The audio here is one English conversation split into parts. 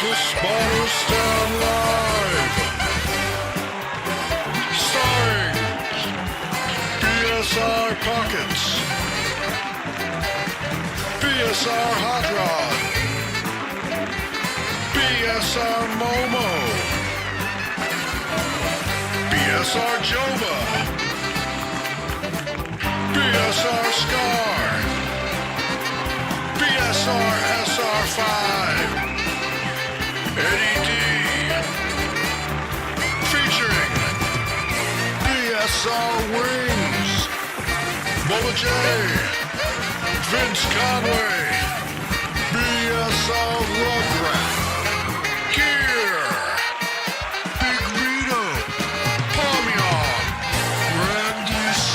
The Spotter Stand Live. Starring BSR Pockets, BSR Hot Rod, BSR Momo, BSR Joba, BSR Scar, BSR SR5, Eddie D, featuring BSR Wings, Bubba J, Vince Conway, BSR Rugrat, Gear, Big Vito, Palmion, Randy C,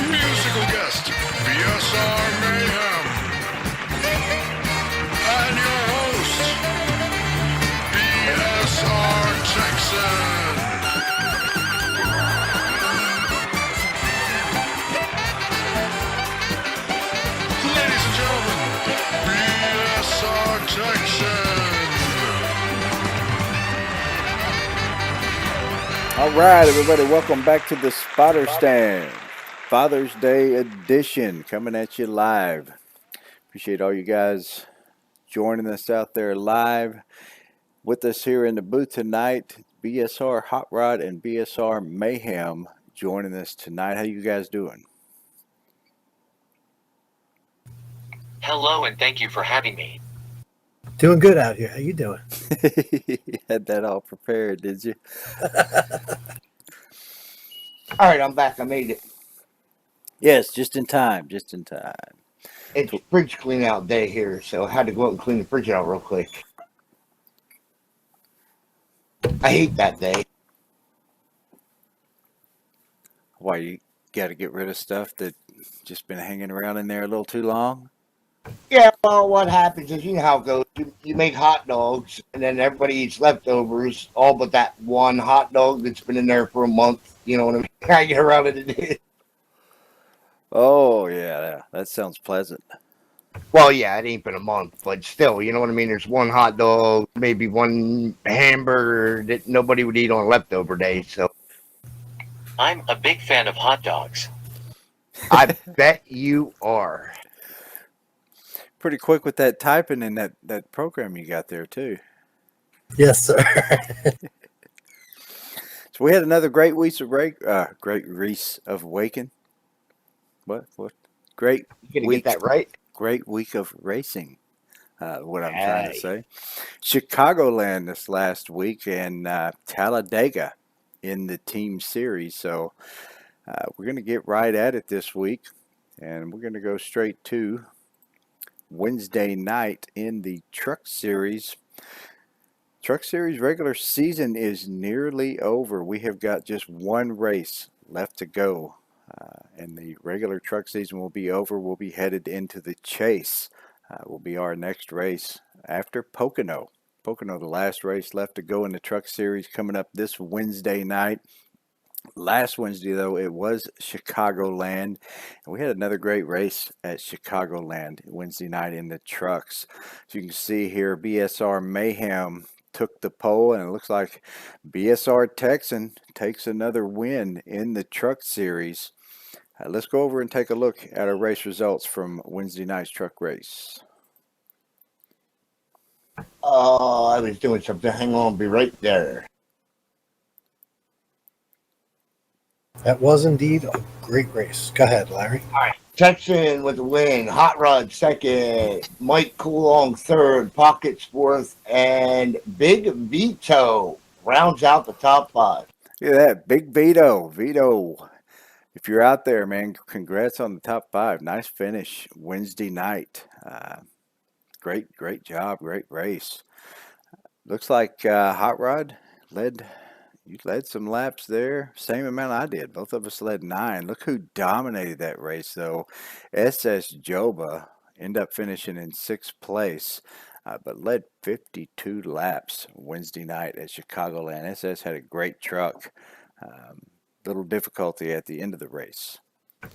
musical guest, BSR Mayhem, and your host, BSR Texan. Ladies and gentlemen, BSR Texan. All right, everybody, welcome back to the Spotter Stand, Father's Day edition, coming at you live. Appreciate all you guys joining us out there live with us here in the booth tonight. BSR Hot Rod and BSR Mayhem joining us tonight. How you guys doing? Hello and thank you for having me. Doing good out here. How you doing? You had that all prepared, did you? All right, I'm back. I made it. Yes, just in time, just in time. It's fridge clean out day here, so I had to go out and clean the fridge out real quick. I hate that day. Why, you got to get rid of stuff that just been hanging around in there a little too long? Yeah, well, what happens is, you know how it goes. You make hot dogs, and then everybody eats leftovers, all but that one hot dog that's been in there for a month. You know what I mean? I get around it. Oh, yeah, that sounds pleasant. Well, yeah, it ain't been a month, but still, you know what I mean? There's one hot dog, maybe one hamburger that nobody would eat on a leftover day, so I'm a big fan of hot dogs. I bet you are. Pretty quick with that typing in that program you got there, too. Yes, sir. So we had another great week of great Reese of Waking. What? Great You gonna week. get that right? Great week of racing. What I'm Hey. trying to say. Chicagoland this last week and Talladega in the team series. So we're going to get right at it this week, and we're going to go straight to Wednesday night in the Truck Series. Truck Series regular season is nearly over. We have got just one race left to go, and the regular truck season will be over. We'll be headed into the Chase. Will be our next race after Pocono. Pocono, the last race left to go in the Truck Series, coming up this Wednesday night. Last Wednesday, though, it was Chicagoland, and we had another great race at Chicagoland Wednesday night in the trucks. As you can see here, BSR Mayhem took the pole, and it looks like BSR Texan takes another win in the Truck Series. Let's go over and take a look at our race results from Wednesday night's truck race. Oh, I was doing something. Hang on, I'll be right there. That was indeed a great race. Go ahead, Larry. All right. Texan with the win. Hot Rod second. Mike Coolong third. Pockets fourth. And Big Vito rounds out the top five. Look at that, Big Vito. Vito, if you're out there, man, congrats on the top five. Nice finish Wednesday night. Great job, great race. Looks like Hot Rod you led some laps there. Same amount I did. Both of us led 9. Look who dominated that race, though. SS Joba ended up finishing in 6th place, but led 52 laps Wednesday night at Chicagoland. SS had a great truck. Little difficulty at the end of the race.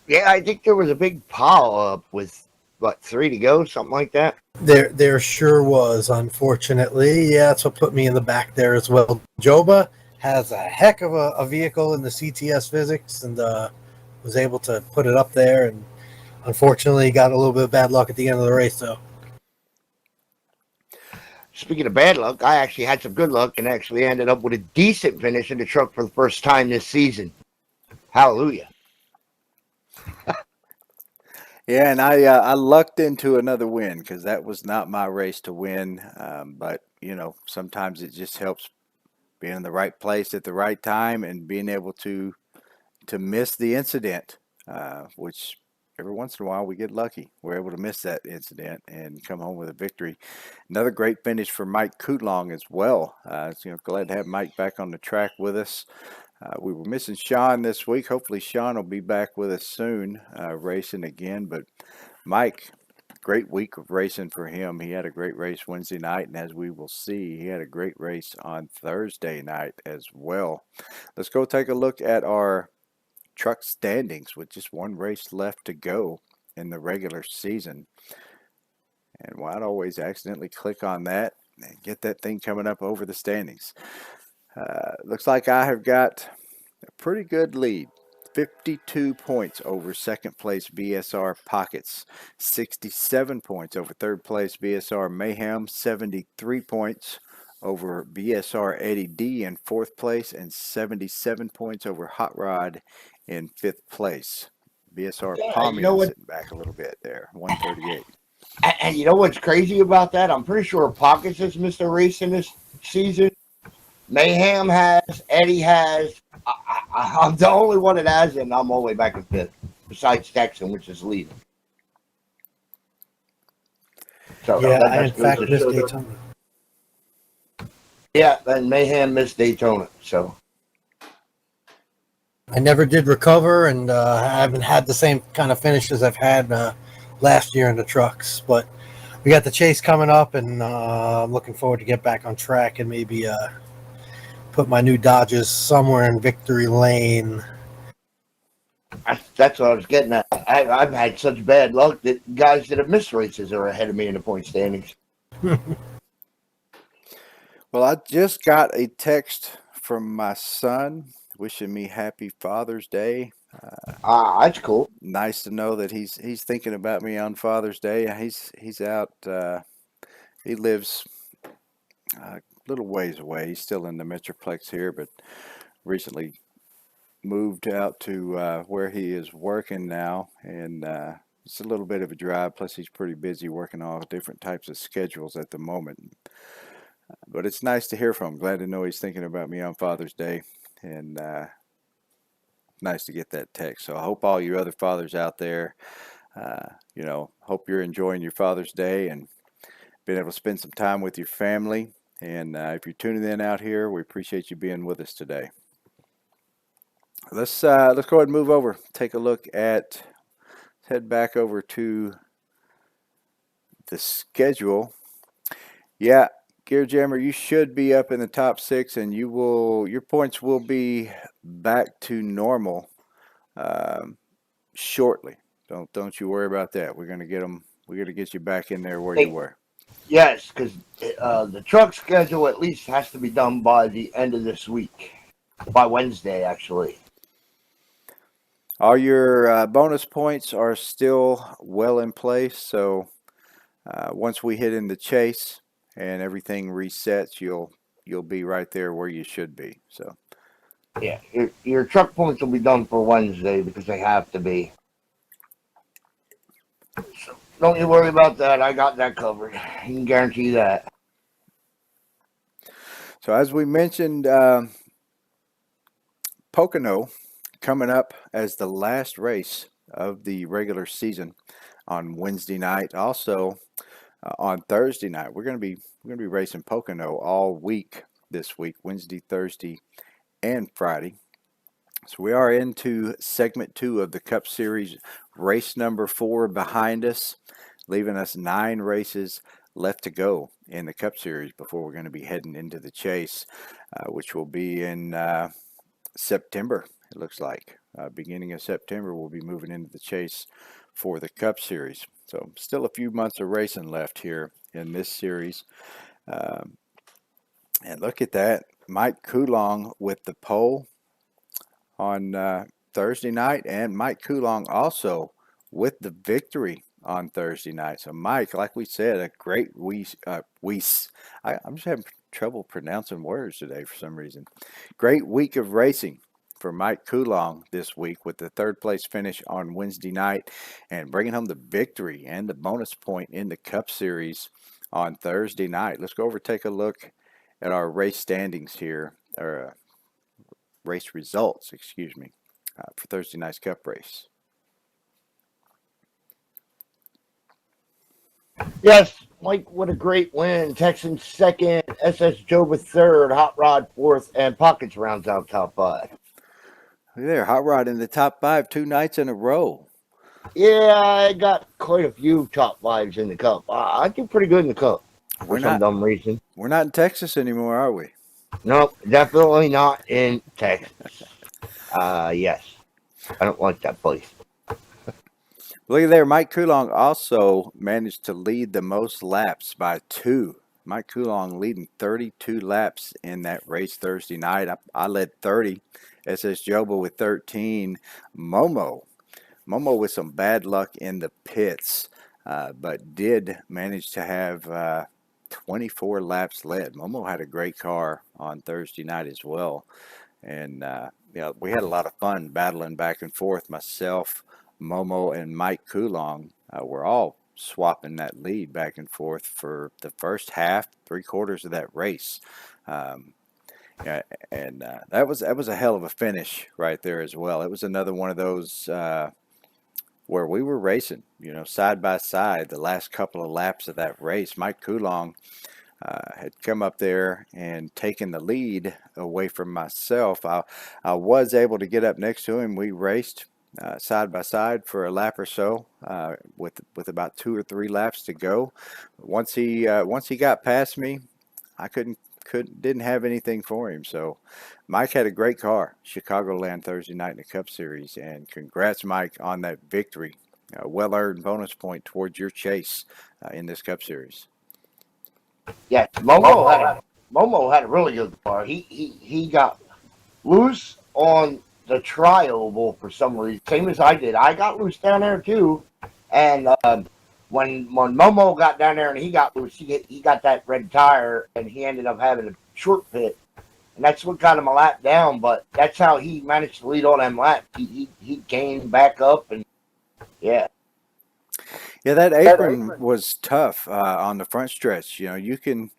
Yeah, I think there was a big pile up with what, 3 to go, something like that. There sure was, unfortunately. Yeah, that's what put me in the back there as well. Joba has a heck of a vehicle in the CTS physics and was able to put it up there, and unfortunately got a little bit of bad luck at the end of the race, though. Speaking of bad luck, I actually had some good luck and actually ended up with a decent finish in the truck for the first time this season. Hallelujah. Yeah, and I lucked into another win because that was not my race to win. But sometimes it just helps being in the right place at the right time and being able to miss the incident, which every once in a while we get lucky. We're able to miss that incident and come home with a victory. Another great finish for Mike Kutlong as well. Glad to have Mike back on the track with us. We were missing Sean this week. Hopefully Sean will be back with us soon, racing again. But Mike, great week of racing for him. He had a great race Wednesday night, and as we will see, he had a great race on Thursday night as well. Let's go take a look at our truck standings with just one race left to go in the regular season. And I'd always accidentally click on that and get that thing coming up over the standings. Looks like I have got a pretty good lead. 52 points over second place BSR Pockets, 67 points over third place BSR Mayhem, 73 points over BSR Eddie D in fourth place, and 77 points over Hot Rod in fifth place. BSR Palmian sitting back a little bit there, 138. And you know what's crazy about that? I'm pretty sure Pockets has missed a race in this season. Mayhem has, Eddie has. I'm the only one that has, and I'm all the way back in fifth, besides Texan, which is leading. So Yeah, I in fact missed Daytona. Yeah, and Mayhem missed Daytona. So I never did recover, and I haven't had the same kind of finishes I've had last year in the trucks. But we got the chase coming up, and I'm looking forward to get back on track and maybe put my new Dodges somewhere in victory lane. that's what I was getting at. I've had such bad luck that guys that have missed races are ahead of me in the point standings. Well, I just got a text from my son wishing me happy Father's Day. That's cool. Nice to know that he's thinking about me on Father's Day. He's out. He lives a little ways away. He's still in the Metroplex here, but recently moved out to where he is working now, and it's a little bit of a drive. Plus, he's pretty busy working all different types of schedules at the moment. But it's nice to hear from him. Glad to know he's thinking about me on Father's Day, and nice to get that text. So I hope all you other fathers out there, hope you're enjoying your Father's Day and being able to spend some time with your family. And if you're tuning in out here, we appreciate you being with us today. Let's go ahead and move over. Take a look at. Let's head back over to the schedule. Yeah, Gear Jammer, you should be up in the top 6, and your points will be back to normal shortly. Don't you worry about that. We're gonna get them. We're gonna get you back in there where you were. Yes, because the truck schedule at least has to be done by the end of this week, by Wednesday, actually. All your bonus points are still well in place, so once we hit in the chase and everything resets, you'll be right there where you should be. So yeah, your truck points will be done for Wednesday because they have to be. So don't you worry about that. I got that covered. I can guarantee that. So as we mentioned, Pocono coming up as the last race of the regular season on Wednesday night. Also on Thursday night, we're gonna be racing Pocono all week this week, Wednesday, Thursday, and Friday. So we are into segment 2 of the Cup Series, race number 4 behind us, leaving us 9 races left to go in the Cup Series before we're going to be heading into the chase, which will be in September, it looks like. Beginning of September, we'll be moving into the chase for the Cup Series. So still a few months of racing left here in this series. Um, and look at that. Mike Coulong with the pole on Thursday night, and Mike Coulong also with the victory on Thursday night. So Mike, like we said, a great I'm just having trouble pronouncing words today for some reason. Great week of racing for Mike Coulong this week with the third place finish on Wednesday night and bringing home the victory and the bonus point in the Cup Series on Thursday night. Let's go over and take a look at our race standings here, or race results, excuse me, for Thursday night's Cup race. Yes, Mike, what a great win. Texans second, SS Joba third, Hot Rod fourth, and Pockets rounds out top five. Look there, Hot Rod in the top five 2 nights in a row. Yeah, I got quite a few top fives in the Cup. I do pretty good in the Cup for some dumb reason. We're not in Texas anymore, are we? Nope, definitely not in Texas. Yes, I don't like that place. Look at there, Mike Coulong also managed to lead the most laps by 2. Mike Coulong leading 32 laps in that race Thursday night. I led 30. SS Joba with 13. Momo with some bad luck in the pits, but did manage to have 24 laps led. Momo had a great car on Thursday night as well. And we had a lot of fun battling back and forth. Myself, Momo, and Mike Coulong were all swapping that lead back and forth for the first half, 3/4 of that race. That was a hell of a finish right there as well. It was another one of those where we were racing, side by side the last couple of laps of that race. Mike Coulong had come up there and taken the lead away from myself. I was able to get up next to him. We raced side by side for a lap or so, with about 2 or 3 laps to go. Once he got past me, I didn't have anything for him. So Mike had a great car, Chicagoland Thursday night in the Cup Series, and congrats, Mike, on that victory. Well-earned bonus point towards your chase in this Cup Series. Yeah, Momo had a really good car. He got loose on the tri-oval for some reason, same as I did. I got loose down there too, and when Momo got down there and he got loose, he got that red tire, and he ended up having a short pit, and that's what got him a lap down. But that's how he managed to lead all them laps. He gained back up, and yeah. Yeah, that apron was tough on the front stretch. You can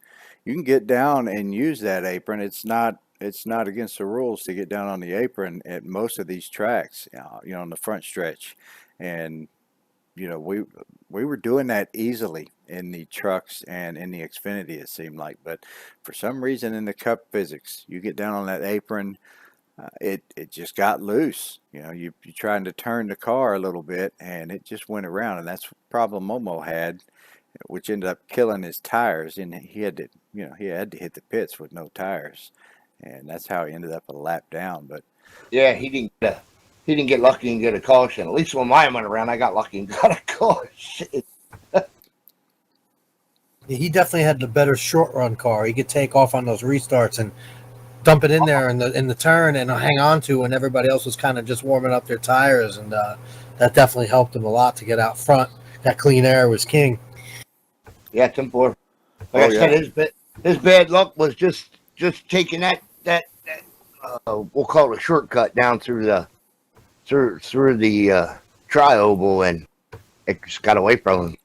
get down and use that apron. It's not against the rules to get down on the apron at most of these tracks, on the front stretch. And we were doing that easily in the trucks and in the Xfinity, it seemed like. But for some reason in the Cup physics, you get down on that apron, it just got loose. You're trying to turn the car a little bit, and it just went around. And that's the problem Momo had, which ended up killing his tires. And he had to hit the pits with no tires, and that's how he ended up a lap down. But yeah, he didn't get lucky and get a caution. At least when mine went around, I got lucky and got a caution. He definitely had the better short run car. He could take off on those restarts and dump it in there in the turn and hang on to when everybody else was kind of just warming up their tires, and that definitely helped him a lot to get out front. That clean air was king. Yeah, Tim Ford. Like I said, his bad luck was just taking that we'll call it a shortcut down through the tri-oval, and it just got away from him.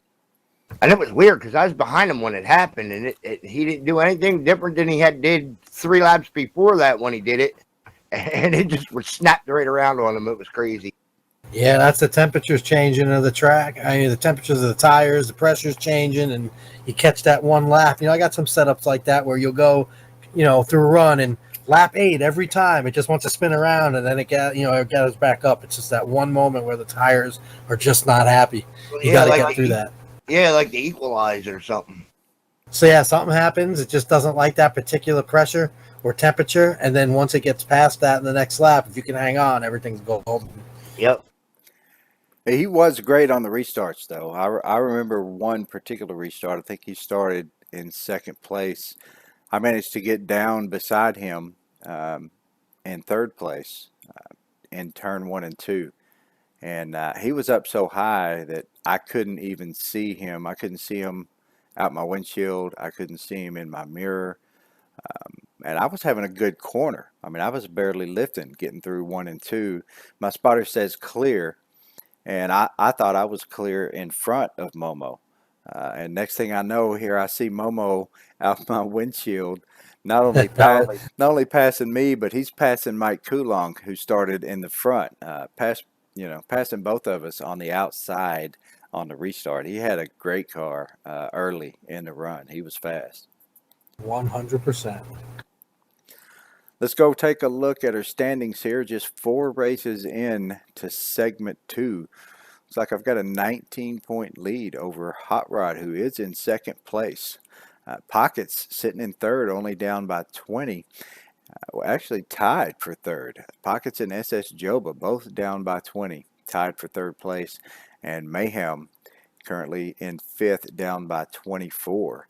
And it was weird because I was behind him when it happened, and he didn't do anything different than he did 3 laps before that when he did it, and it just was snapped right around on him. It was crazy. Yeah, that's the temperatures changing of the track. I mean, the temperatures of the tires, the pressure's changing, and you catch that one lap. I got some setups like that where you'll go, through a run, and lap 8 every time it just wants to spin around, and then it goes back up. It's just that one moment where the tires are just not happy. You got to get through that. Yeah, like the equalizer or something. So yeah, something happens. It just doesn't like that particular pressure or temperature, and then once it gets past that in the next lap, if you can hang on, everything's golden. Yep. He was great on the restarts, though. I remember one particular restart. I think he started in second place. I managed to get down beside him in third place in turn 1 and 2. And he was up so high that I couldn't even see him. I couldn't see him out my windshield. I couldn't see him in my mirror. And I was having a good corner. I mean, I was barely lifting, getting through 1 and 2. My spotter says clear, and I thought I was clear in front of Momo. And next thing I know, here I see Momo out my windshield, not only not only passing me, but he's passing Mike Coulong, who started in the front, passing both of us on the outside on the restart. He had a great car early in the run. He was fast. 100%. Let's go take a look at our standings here. Just 4 races in to segment 2. Looks like I've got a 19-point lead over Hot Rod, who is in second place. Pockets sitting in third, only down by 20. Actually tied for third. Pockets and SS Joba both down by 20, tied for third place. And Mayhem currently in fifth, down by 24.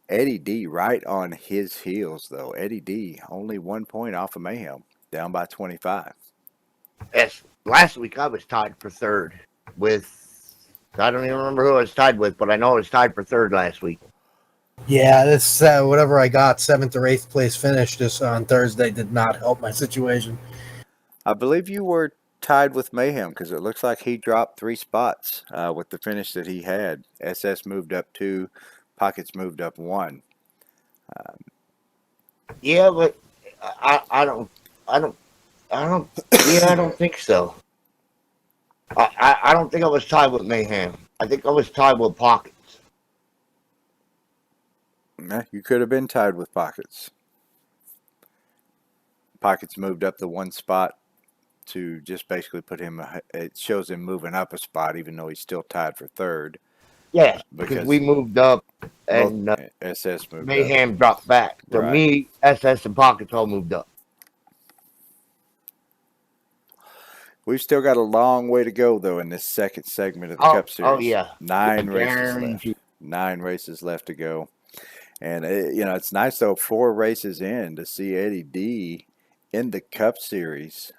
Eddie D right on his heels, though. Eddie D only 1 point off of Mayhem, down by 25. Yes, last week I was tied for third with, I don't even remember who I was tied with, but I know I was tied for third last week. Yeah, this whatever I got, 7th or 8th place finish this on Thursday did not help my situation. I believe you were tied with Mayhem because it looks like he dropped 3 spots with the finish that he had. SS moved up 2, Pockets moved up 1. Yeah, but I don't think so. I don't think I was tied with Mayhem. I think I was tied with Pockets. You could have been tied with Pockets. Pockets moved up the 1 spot to just basically put him, it shows him moving up a spot, even though he's still tied for third. Yeah, because we moved up and SS moved Mayhem up. dropped back. So Right. me, SS, and Pockets all moved up. We've still got a long way to go, though, in this second segment of the Cup Series. Oh, yeah. 9 races left. 9 races left to go. And, it's nice, though, 4 races in to see Eddie D in the Cup Series.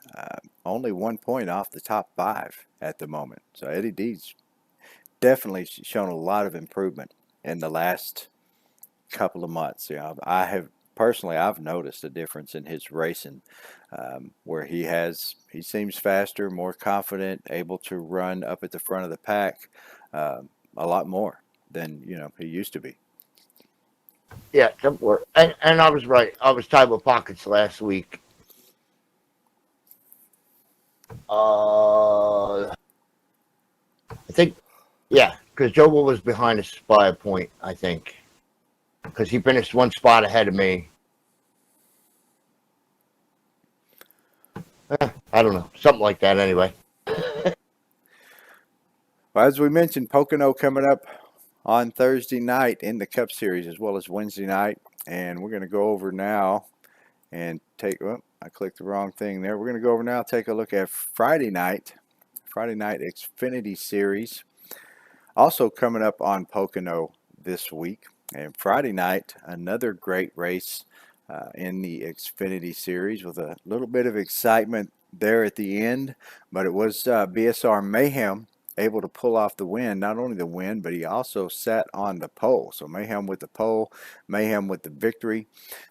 Only 1 point off the top 5 at the moment. So Eddie D's definitely shown a lot of improvement in the last couple of months. I've noticed a difference in his racing, where he seems faster, more confident, able to run up at the front of the pack a lot more than he used to be. Yeah, somewhere. And I was right. I was tied with Pockets last week. I think, yeah, because Joel was behind us by a point, I think. Because he finished 1 spot ahead of me. I don't know. Something like that anyway. Well, as we mentioned, Pocono coming up on Thursday night in the Cup Series as well as Wednesday night. And we're going to go over now and I clicked the wrong thing there. We're going to go over now and take a look at Friday night Xfinity Series. Also coming up on Pocono this week. And Friday night, another great race in the Xfinity Series with a little bit of excitement there at the end. But it was BSR Mayhem able to pull off the win. Not only the win, but he also sat on the pole. So Mayhem with the pole, Mayhem with the victory.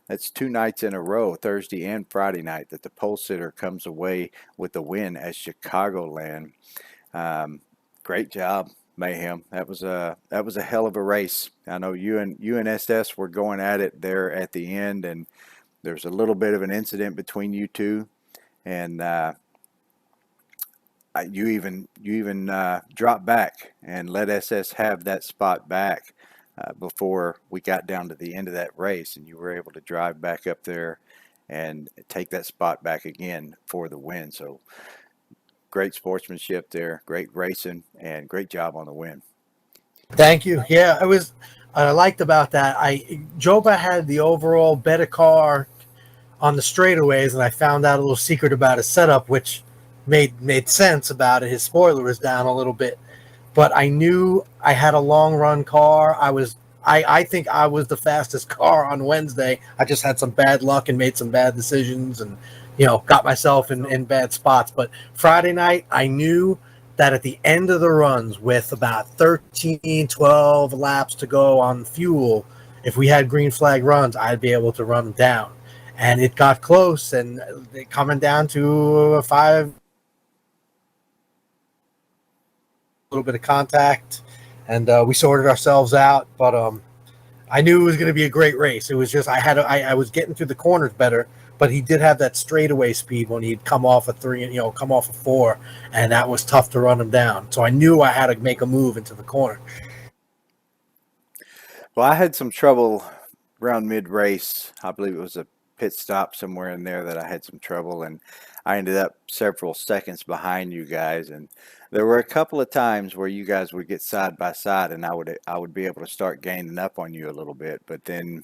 That's 2 nights in a row, Thursday and Friday night, that the pole sitter comes away with the win at Chicagoland. Great job, Mayhem. That was a hell of a race. I know you and SS were going at it there at the end, and there's a little bit of an incident between you two, and you even dropped back and let SS have that spot back before we got down to the end of that race, and you were able to drive back up there and take that spot back again for the win. So great sportsmanship there, great racing, and great job on the win. Thank you. Yeah, I liked about that. Joba had the overall better car on the straightaways, and I found out a little secret about his setup, which made sense about it. His spoiler was down a little bit, but I knew I had a long run car. I think I was the fastest car on Wednesday. I just had some bad luck and made some bad decisions and, got myself in bad spots. But Friday night, I knew that at the end of the runs with about 13, 12 laps to go on fuel, if we had green flag runs, I'd be able to run them down. And it got close, and coming down to a 5, a little bit of contact, and we sorted ourselves out. But I knew it was going to be a great race. It was just I was getting through the corners better, but he did have that straightaway speed when he'd come off a 3, come off a 4, and that was tough to run him down. So I knew I had to make a move into the corner. Well, I had some trouble around mid-race. I believe it was a pit stop somewhere in there that I had some trouble, and I ended up several seconds behind you guys. And there were a couple of times where you guys would get side by side, and I would be able to start gaining up on you a little bit. But then,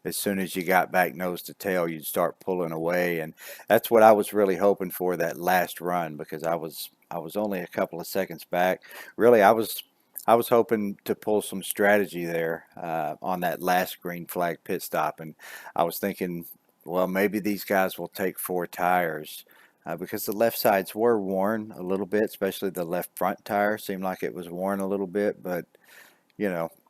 as soon as you got back nose to tail, you'd start pulling away, and that's what I was really hoping for that last run, because I was only a couple of seconds back. Really, I was hoping to pull some strategy there on that last green flag pit stop, and I was thinking, well, maybe these guys will take 4 tires because the left sides were worn a little bit, especially the left front tire seemed like it was worn a little bit. But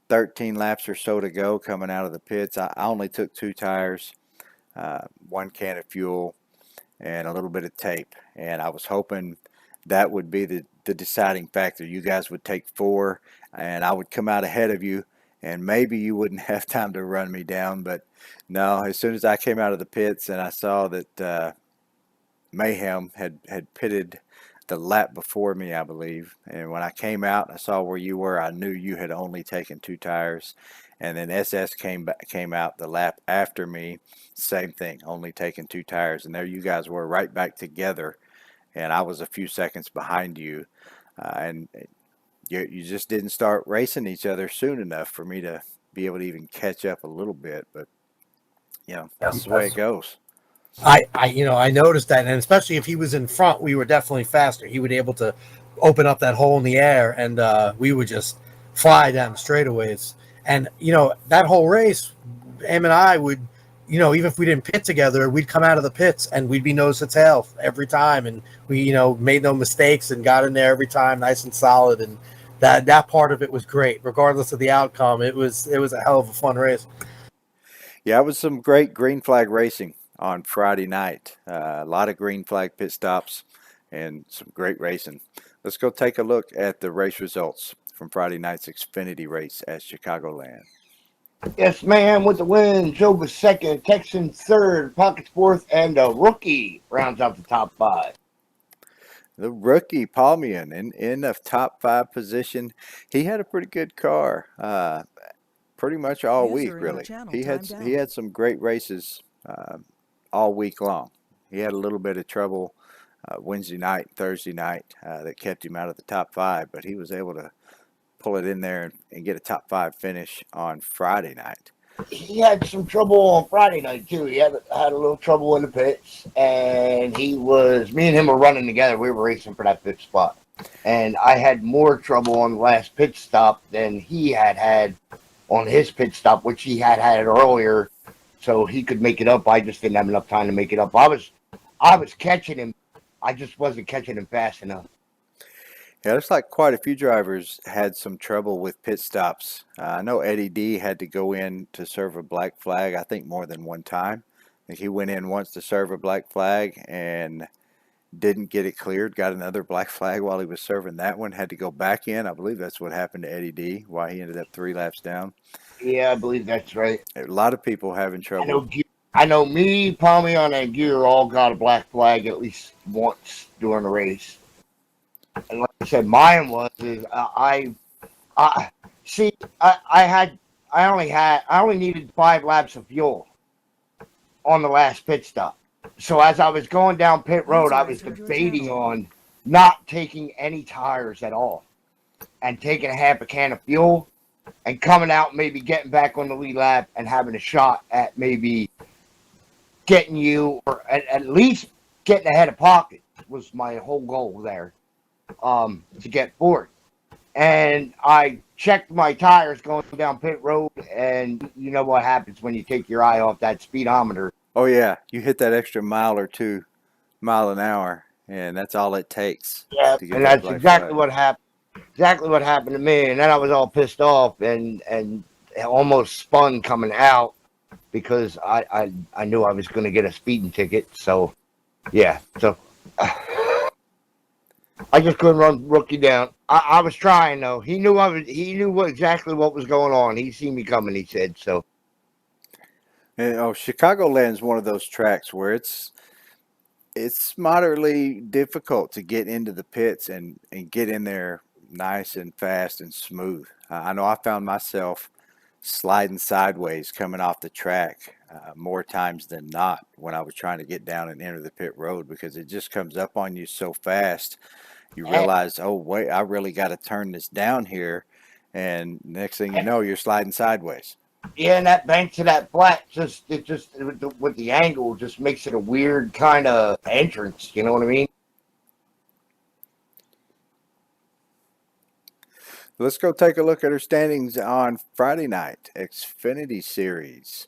13 laps or so to go coming out of the pits. I only took 2 tires, 1 can of fuel, and a little bit of tape, and I was hoping that would be the deciding factor. You guys would take 4, and I would come out ahead of you, and maybe you wouldn't have time to run me down. But no, as soon as I came out of the pits and I saw that Mayhem had pitted the lap before me, I believe, and when I came out, I saw where you were. I knew you had only taken 2 tires, and then SS came out the lap after me. Same thing, only taking 2 tires, and there you guys were right back together, and I was a few seconds behind you, and you just didn't start racing each other soon enough for me to be able to even catch up a little bit. But that's the way it goes. I noticed that, and especially if he was in front, we were definitely faster. He would be able to open up that hole in the air, and we would just fly down the straightaways. And that whole race, him and I would, even if we didn't pit together, we'd come out of the pits and we'd be nose to tail every time, and we made no mistakes and got in there every time, nice and solid. And that part of it was great, regardless of the outcome. It was a hell of a fun race. Yeah, it was some great green flag racing on Friday night. A lot of green flag pit stops and some great racing. Let's go take a look at the race results from Friday night's Xfinity race at Chicagoland. Yes, ma'am, with the win. Joe was second, Texan third, Pockets fourth, and a rookie rounds out the top 5. The rookie, Palmian, in a top 5 position. He had a pretty good car pretty much all week, really. He had some great races all week long. He had a little bit of trouble Wednesday night, Thursday night that kept him out of the top 5, but he was able to pull it in there and get a top 5 finish on Friday night. He had some trouble on Friday night too. He had a little trouble in the pits, and me and him were running together. We were racing for that pit spot, and I had more trouble on the last pit stop than he had on his pit stop, which he had earlier, so he could make it up. I just didn't have enough time to make it up. I was catching him. I just wasn't catching him fast enough. Yeah, looks like quite a few drivers had some trouble with pit stops. I know Eddie D had to go in to serve a black flag, I think more than one time. I think he went in once to serve a black flag and didn't get it cleared, got another black flag while he was serving that one, had to go back in. I believe that's what happened to Eddie D, why he ended up 3 laps down. Yeah, I believe that's right. A lot of people having trouble. I know me, Palmian, and Gear all got a black flag at least once during the race. And like I said, mine I only needed 5 laps of fuel on the last pit stop. So as I was going down pit road, I was debating on not taking any tires at all and taking a half a can of fuel and coming out, maybe getting back on the lead lap and having a shot at maybe getting you, or at least getting ahead of Pocket. was my whole goal there, to get fourth. And I checked my tires going down pit road, and you know what happens when you take your eye off that speedometer. Oh yeah, you hit that extra mile or 2 mile an hour, and that's all it takes Yeah, to get and that that's black exactly flag. what happened. Exactly what happened to me, and then I was all pissed off and almost spun coming out because I knew I was going to get a speeding ticket. So yeah, so I just couldn't run rookie down. I was trying though. He knew exactly what was going on. He seen me coming. He said so. And, Chicagoland's one of those tracks where it's moderately difficult to get into the pits and get in there nice and fast and smooth. I know I found myself sliding sideways coming off the track more times than not when I was trying to get down and enter the pit road, because it just comes up on you so fast. You realize, oh wait, I really got to turn this down here, and next thing you know, you're sliding sideways. Yeah, and that bank to that flat with the angle just makes it a weird kind of entrance. You know what I mean? Let's go take a look at our standings on Friday night Xfinity Series.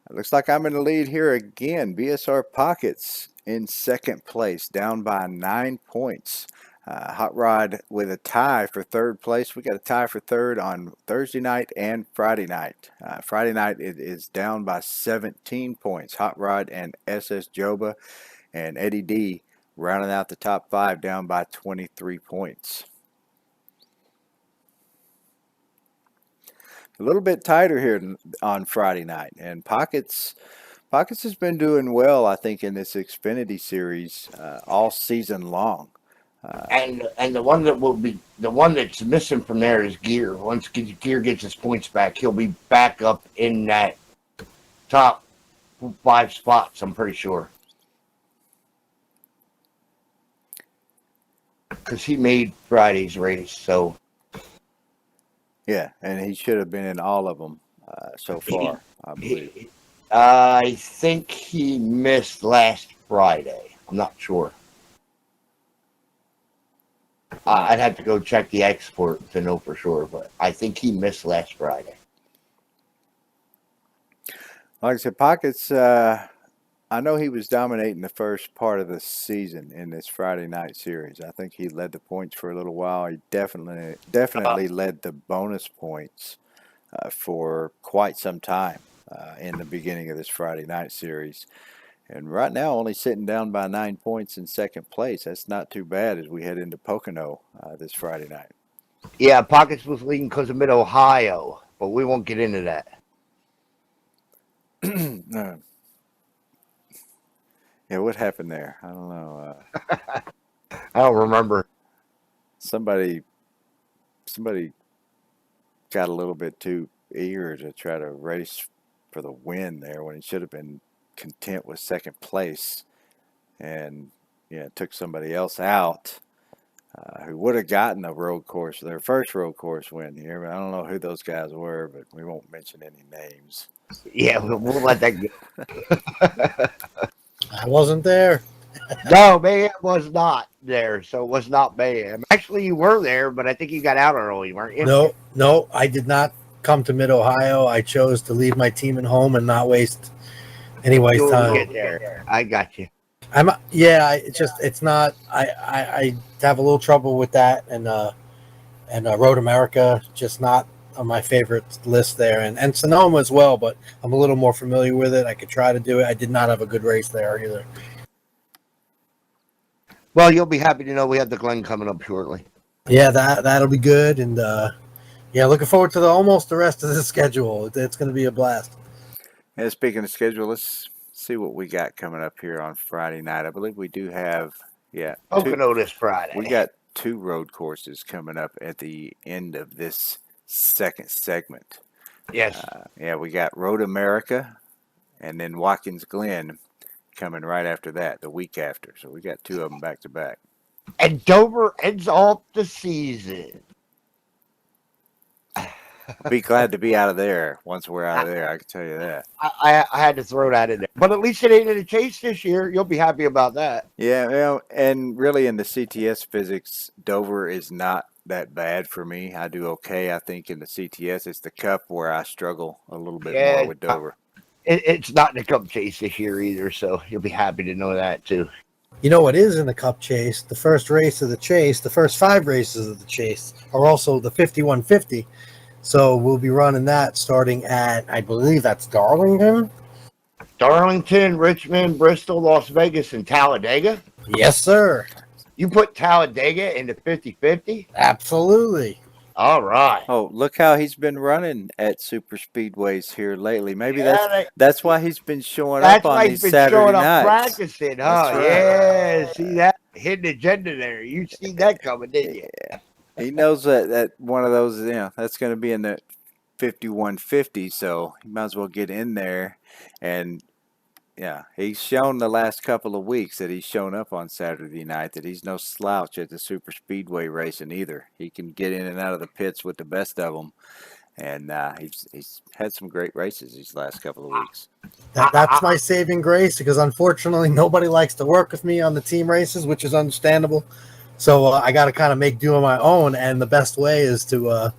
It looks like I'm in the lead here again. BSR Pockets in second place, down by 9 points. Hot Rod with a tie for third place. We got a tie for third on Thursday night and Friday night. Friday night it is down by 17 points. Hot Rod and SS Joba and Eddie D rounding out the top 5, down by 23 points. A little bit tighter here on Friday night, and Pockets has been doing well, I think, in this Xfinity Series all season long. And the one that will be the one that's missing from there is Gear. Once Gear gets his points back, he'll be back up in that top 5 spots. I'm pretty sure, because he made Friday's race. So yeah, and he should have been in all of them so far, I believe. I think he missed last Friday. I'm not sure. I'd have to go check the export to know for sure, but I think he missed last Friday. Like I said, Pockets, I know he was dominating the first part of the season in this Friday night series. I think he led the points for a little while. He definitely led the bonus points for quite some time in the beginning of this Friday night series. And right now, only sitting down by 9 points in second place. That's not too bad as we head into Pocono this Friday night. Yeah, Pockets was leading because of Mid-Ohio, but we won't get into that. Yeah, what happened there? I don't know. I don't remember. Somebody got a little bit too eager to try to race for the win there when he should have been content with second place, and took somebody else out who would have gotten a road course, their first road course win here. But I don't know who those guys were, but we won't mention any names. Yeah, we'll let that go. I wasn't there. No, Mayhem was not there, so it was not Mayhem. Actually, you were there, but I think you got out early, weren't you? No, I did not come to Mid-Ohio. I chose to leave my team at home and not waste anybody's You'll time. get there. I got you. It's not. I have a little trouble with that, and Road America just not on my favorite list there, and Sonoma as well. But I'm a little more familiar with it. I could try to do it. I did not have a good race there either. Well, you'll be happy to know we have the Glen coming up shortly. Yeah, that'll be good, and looking forward to almost the rest of the schedule. It's going to be a blast. And speaking of schedule, let's see what we got coming up here on Friday night. I believe we do have Pocono this Friday. We got 2 road courses coming up at the end of this second segment. Yes. We got Road America and then Watkins Glen coming right after that, the week after. So we got 2 of them back to back. And Dover ends off the season. Be glad to be out of there once we're out of there. I can tell you that. I had to throw that in there. But at least it ain't in a chase this year. You'll be happy about that. Yeah, well, and really in the CTS physics, Dover is not that bad for me. I do okay, I think, in the CTS. It's the Cup where I struggle a little bit more Yeah, with Dover. it's not in the Cup chase this year either, so you'll be happy to know that too. You know what is in the Cup chase? The first race of the chase, the first 5 races of the chase are also the 5150. So we'll be running that starting at, I believe that's Darlington. Darlington, Richmond, Bristol, Las Vegas, and Talladega. Yes, sir. You put Talladega in the 50-50? Absolutely. All right. Oh, look how he's been running at super speedways here lately. Maybe Yeah, that's why he's been showing that's up on why these he's been showing Saturday up nights. practicing, That's huh? right. Yeah, see that hidden agenda there. You see that coming, didn't you? Yeah. He knows that one of those, that's going to be in the 5150, so he might as well get in there. And yeah, he's shown the last couple of weeks that he's shown up on Saturday night that he's no slouch at the super speedway racing either. He can get in and out of the pits with the best of them, and he's had some great races these last couple of weeks. That's my saving grace because unfortunately nobody likes to work with me on the team races, which is understandable. So I got to kind of make do on my own, and the best way is to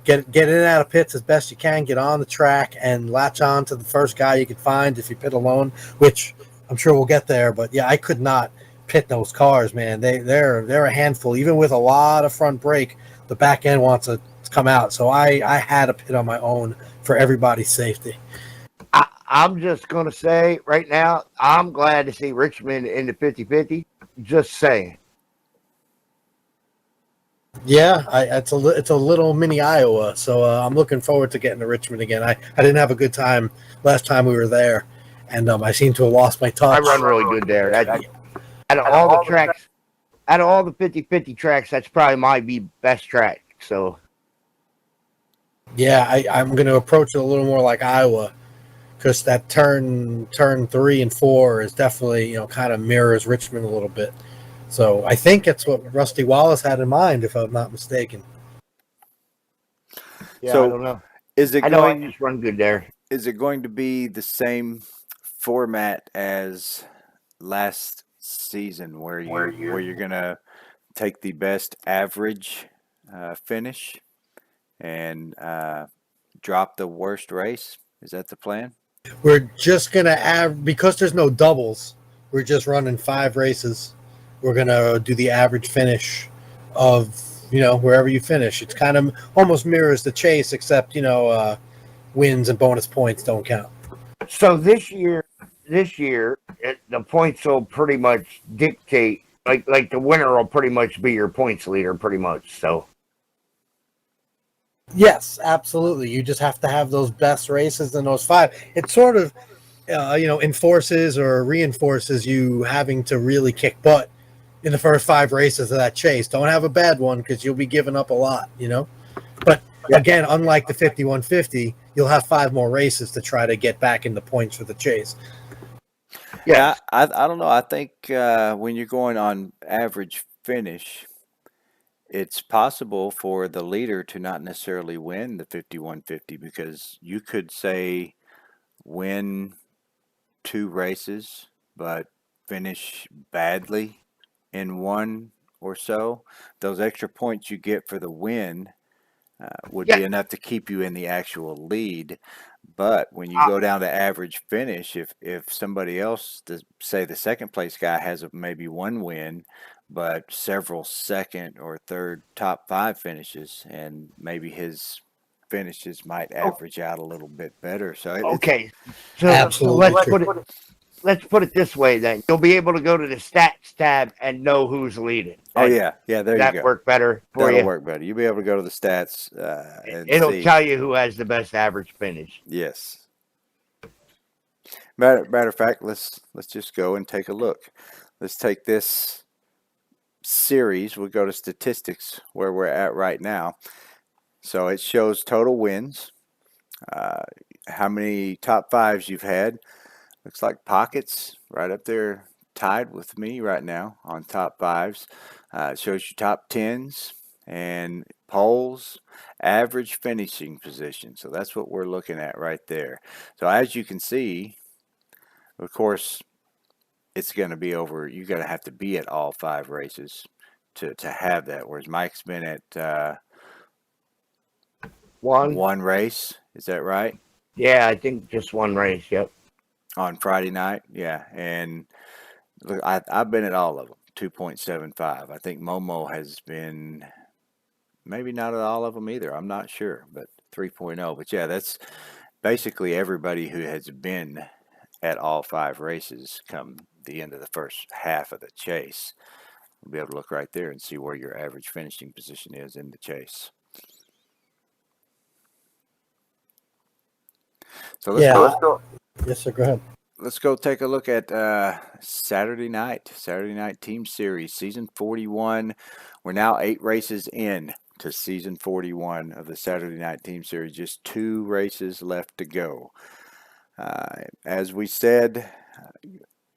get in and out of pits as best you can, get on the track and latch on to the first guy you can find if you pit alone, which I'm sure we'll get there. But yeah, I could not pit those cars, man. They're a handful. Even with a lot of front brake, the back end wants to come out. So I had to pit on my own for everybody's safety. I'm just going to say right now, I'm glad to see Richmond in the 50-50. Just saying. Yeah, it's a little mini Iowa, so I'm looking forward to getting to Richmond again. I didn't have a good time last time we were there, and I seem to have lost my touch. I run really good there. Out of all the tracks, out of all the 50-50 tracks, that's probably my best track. So Yeah, I'm going to approach it a little more like Iowa because that turn 3 and 4 is definitely kind of mirrors Richmond a little bit. So I think it's what Rusty Wallace had in mind, if I'm not mistaken. yeah, So I don't know. is it I know I going? just run good there. Is it going to be the same format as last season, where you're gonna take the best average finish and drop the worst race? Is that the plan? We're just going to add, because there's no doubles, we're just running 5 races. We're going to do the average finish of, wherever you finish. It's kind of almost mirrors the chase, except, wins and bonus points don't count. So this year, the points will pretty much dictate. Like the winner will pretty much be your points leader, pretty much. So Yes, absolutely. You just have to have those best races in those 5. It sort of, enforces or reinforces you having to really kick butt in the first 5 races of that chase. Don't have a bad one because you'll be giving up a lot, But again, unlike the 5150, you'll have 5 more races to try to get back in the points for the chase. Yeah, I don't know. I think when you're going on average finish, it's possible for the leader to not necessarily win the 5150 because you could say win 2 races but finish badly in one or so. Those extra points you get for the win would be enough to keep you in the actual lead. But when you go down to average finish, if somebody else, say the second place guy, has maybe 1 win, but several second or third top 5 finishes, and maybe his finishes might average out a little bit better. So okay, so Absolutely let's put it this way. Then you'll be able to go to the stats tab and know who's leading. oh yeah, there you That go. work better for That'll you. work better. You'll be able to go to the stats and It'll see. tell you who has the best average finish. Yes. Matter of fact, let's just go and take a look. Let's take this series. We'll go to statistics where we're at right now. So it shows total wins, how many top 5s you've had. Looks like Pockets right up there, tied with me right now on top 5s. It shows you top 10s and poles, average finishing position. So that's what we're looking at right there. So as you can see, of course, it's going to be over. You're going to have to be at all 5 races to have that. Whereas Mike's been at One. one race. Is that right? Yeah, I think just one race. Yep. On Friday night. Yeah. And look, I've been at all of them. 2.75. I think Momo has been maybe not at all of them either. I'm not sure, but 3.0. But yeah, that's basically everybody who has been at all 5 races come the end of the first half of the chase. We'll be able to look right there and see where your average finishing position is in the chase. So let's go. Yes, sir. Go ahead. Let's go take a look at Saturday night team series, season 41. We're now 8 races in to season 41 of the Saturday night team series. Just 2 races left to go. As we said,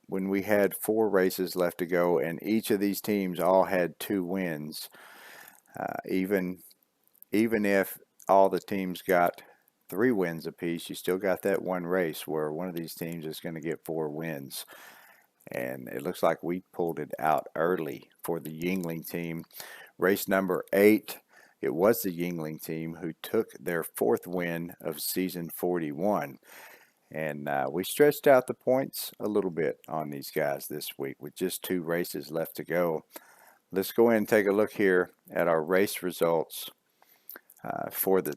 when we had 4 races left to go, and each of these teams all had 2 wins, even if all the teams got 3 wins apiece, you still got that one race where one of these teams is going to get 4 wins. And it looks like we pulled it out early for the Yingling team. Race number 8, it was the Yingling team who took their 4th win of season 41. And we stretched out the points a little bit on these guys this week with just 2 races left to go. Let's go in and take a look here at our race results for the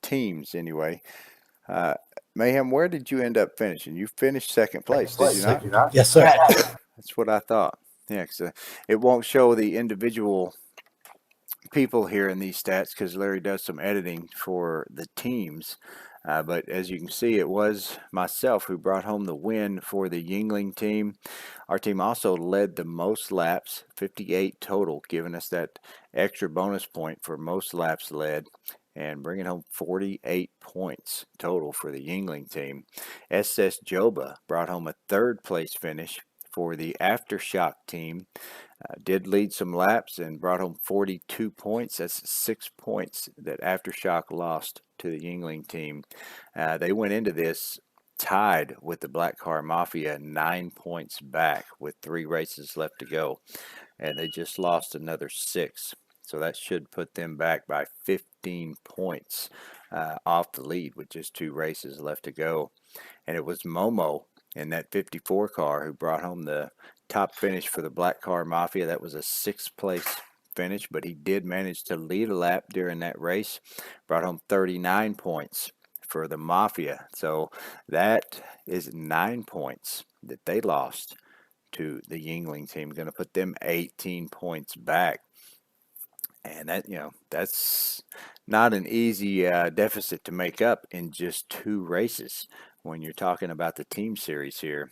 teams anyway. Mayhem, where did you end up finishing? You finished second place, did you not? Yes, sir. That's what I thought. Yeah, 'cause it won't show the individual people here in these stats because Larry does some editing for the teams. But as you can see, it was myself who brought home the win for the Yingling team. Our team also led the most laps, 58 total, giving us that extra bonus point for most laps led and bringing home 48 points total for the Yingling team. SS Joba brought home a 3rd place finish for the Aftershock team. Did lead some laps and brought home 42 points. That's 6 points that Aftershock lost to the Yingling team. They went into this tied with the Black Car Mafia, 9 points back with 3 races left to go. And they just lost another 6. So that should put them back by 15 points off the lead with just 2 races left to go. And it was Momo in that 54 car who brought home the top finish for the Black Car Mafia. That was a 6th place finish, but he did manage to lead a lap during that race. Brought home 39 points for the Mafia. So that is 9 points that they lost to the Yingling team. Going to put them 18 points back. And that, that's not an easy deficit to make up in just 2 races when you're talking about the team series here.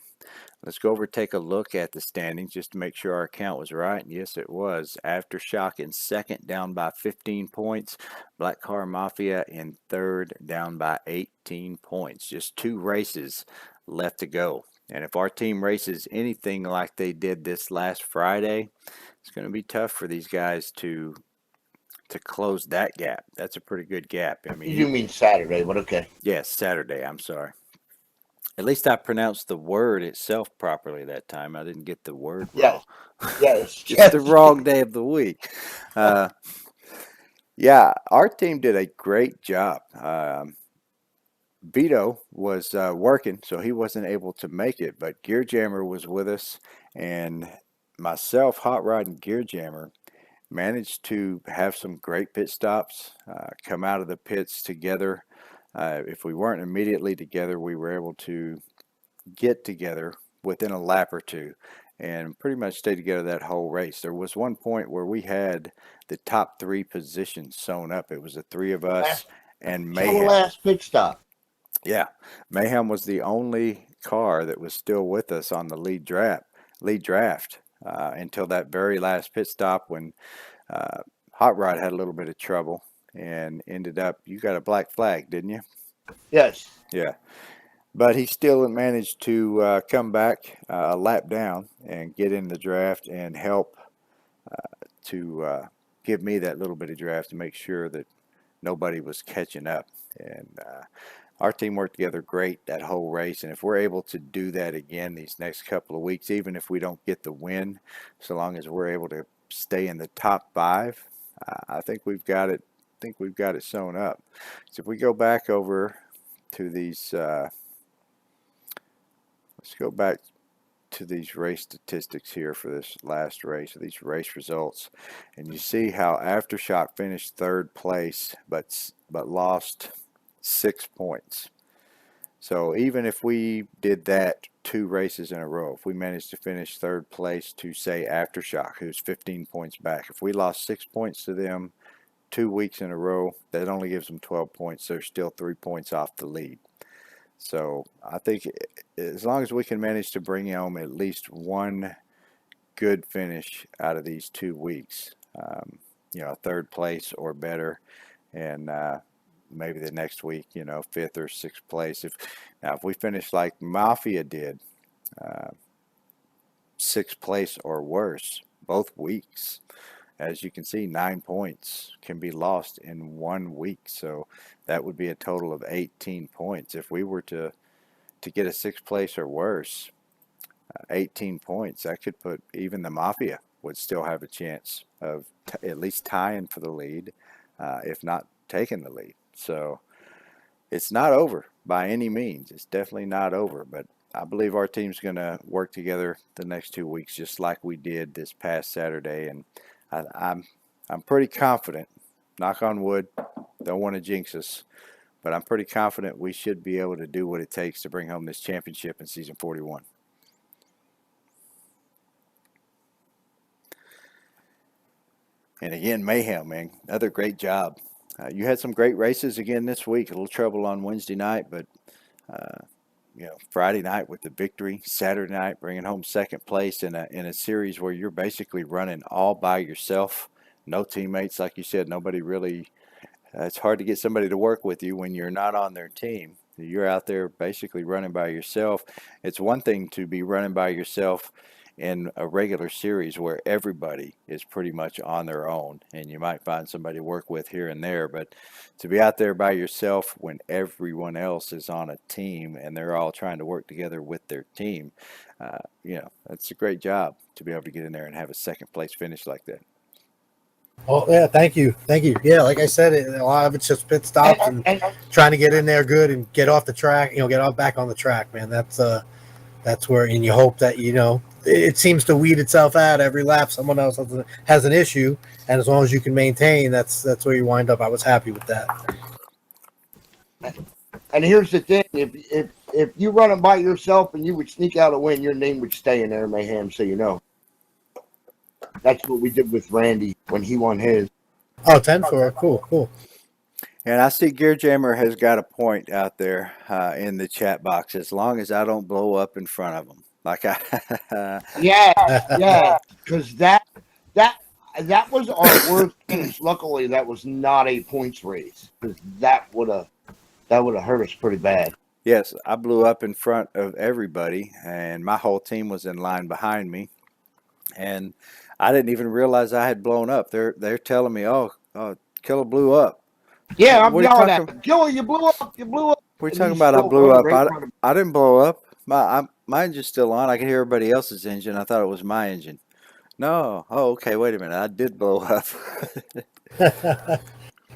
Let's go over and take a look at the standings just to make sure our count was right. And yes, it was. Aftershock in 2nd, down by 15 points. Black Car Mafia in 3rd, down by 18 points. Just 2 races left to go. And if our team races anything like they did this last Friday, it's going to be tough for these guys to close that gap. That's a pretty good gap. I mean, You mean Saturday, but okay. yes, Saturday. I'm sorry. At least I pronounced the word itself properly that time. I didn't get the word wrong. Yes. Just the wrong day of the week. Yeah, our team did a great job. Vito was working, so he wasn't able to make it, but Gear Jammer was with us, and myself, Hot Rod, and Gear Jammer managed to have some great pit stops, come out of the pits together. If we weren't immediately together, we were able to get together within a lap or 2 and pretty much stay together that whole race. There was one point where we had the top 3 positions sewn up. It was the 3 of us and Mayhem. Last pit stop. Yeah, Mayhem was the only car that was still with us on the lead draft until that very last pit stop when Hot Rod had a little bit of trouble and ended up, you got a black flag, didn't you? Yes. Yeah. But he still managed to come back a lap down and get in the draft and help to give me that little bit of draft to make sure that nobody was catching up. And our team worked together great that whole race. And if we're able to do that again these next couple of weeks, even if we don't get the win, so long as we're able to stay in the top 5, I think we've got it. We've got it sewn up. So if we go back over to these, let's go back to these race statistics here for this last race, these race results, and you see how Aftershock finished 3rd place, but lost 6 points. So even if we did that 2 races in a row, if we managed to finish 3rd place to, say, Aftershock, who's 15 points back, if we lost 6 points to them 2 weeks in a row, that only gives them 12 points. They're still 3 points off the lead. So I think as long as we can manage to bring home at least one good finish out of these 2 weeks, 3rd place or better, and maybe the next week, 5th or 6th place. If we finish like Mafia did, 6th place or worse both weeks, as you can see, 9 points can be lost in 1 week. So that would be a total of 18 points. If we were to get a 6th place or worse, 18 points, that could put even the Mafia would still have a chance of at least tying for the lead, if not taking the lead. So it's not over by any means. It's definitely not over, but I believe our team's going to work together the next 2 weeks just like we did this past Saturday, and I'm pretty confident, knock on wood, don't want to jinx us, but I'm pretty confident we should be able to do what it takes to bring home this championship in season 41. And again, Mayhem, man, another great job. You had some great races again this week. A little trouble on Wednesday night, but Friday night with the victory, Saturday night bringing home 2nd place in a series where you're basically running all by yourself, no teammates, like you said. Nobody really. It's hard to get somebody to work with you when you're not on their team. You're out there basically running by yourself. It's one thing to be running by yourself in a regular series where everybody is pretty much on their own, and you might find somebody to work with here and there, but to be out there by yourself when everyone else is on a team and they're all trying to work together with their team, that's a great job to be able to get in there and have a 2nd place finish like that. Oh yeah, thank you. Yeah, like I said, a lot of it's just pit stops and trying to get in there good and get off the track. Get back on the track, man. That's where, and you hope that it seems to weed itself out every lap. Someone else has an issue, and as long as you can maintain, that's where you wind up. I was happy with that. And here's the thing: if you run it by yourself and you would sneak out a win, your name would stay in there, Mayhem. So that's what we did with Randy when he won his. Oh, 10-4. Cool. And I see Gear Jammer has got a point out there in the chat box. As long as I don't blow up in front of him, yeah, because that was our worst finish. Luckily, that was not a points race, because that would have hurt us pretty bad. Yes, I blew up in front of everybody, and my whole team was in line behind me, and I didn't even realize I had blown up. They're telling me, "Oh, Killer blew up." Yeah, I'm yelling at him. Killer, you blew up. We're talking about I blew up. I didn't blow up. My engine's still on. I can hear everybody else's engine. I thought it was my engine. No. Oh, okay. Wait a minute. I did blow up.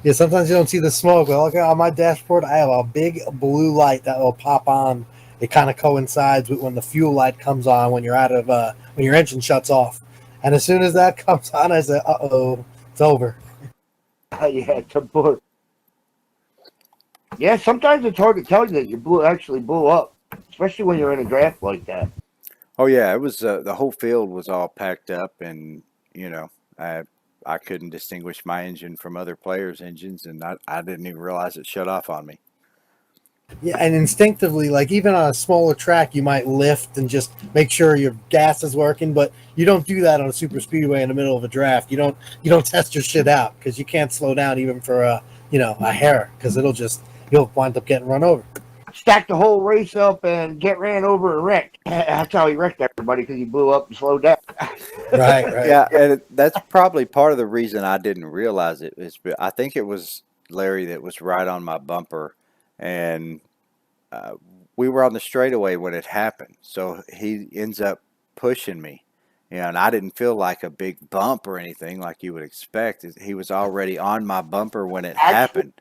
Yeah, sometimes you don't see the smoke. But look on my dashboard, I have a big blue light that will pop on. It kind of coincides with when the fuel light comes on when you're when your engine shuts off. And as soon as that comes on, I say, "Uh-oh, it's over." Yeah, to Yeah, sometimes it's hard to tell you that you actually blew up, especially when you're in a draft like that. Oh yeah, it was the whole field was all packed up, and I couldn't distinguish my engine from other players' engines, and I didn't even realize it shut off on me. Yeah, and instinctively, like even on a smaller track, you might lift and just make sure your gas is working, but you don't do that on a super speedway in the middle of a draft. You don't test your shit out because you can't slow down even for a hair, because you'll wind up getting run over. stacked the whole race up and get ran over and wrecked. That's how he wrecked everybody, because he blew up and slowed down. Right, right. Yeah, and that's probably part of the reason I didn't realize it is I think it was Larry that was right on my bumper, and uh, we were on the straightaway when it happened. So he ends up pushing me, and I didn't feel like a big bump or anything like you would expect. He was already on my bumper when it Actually, happened.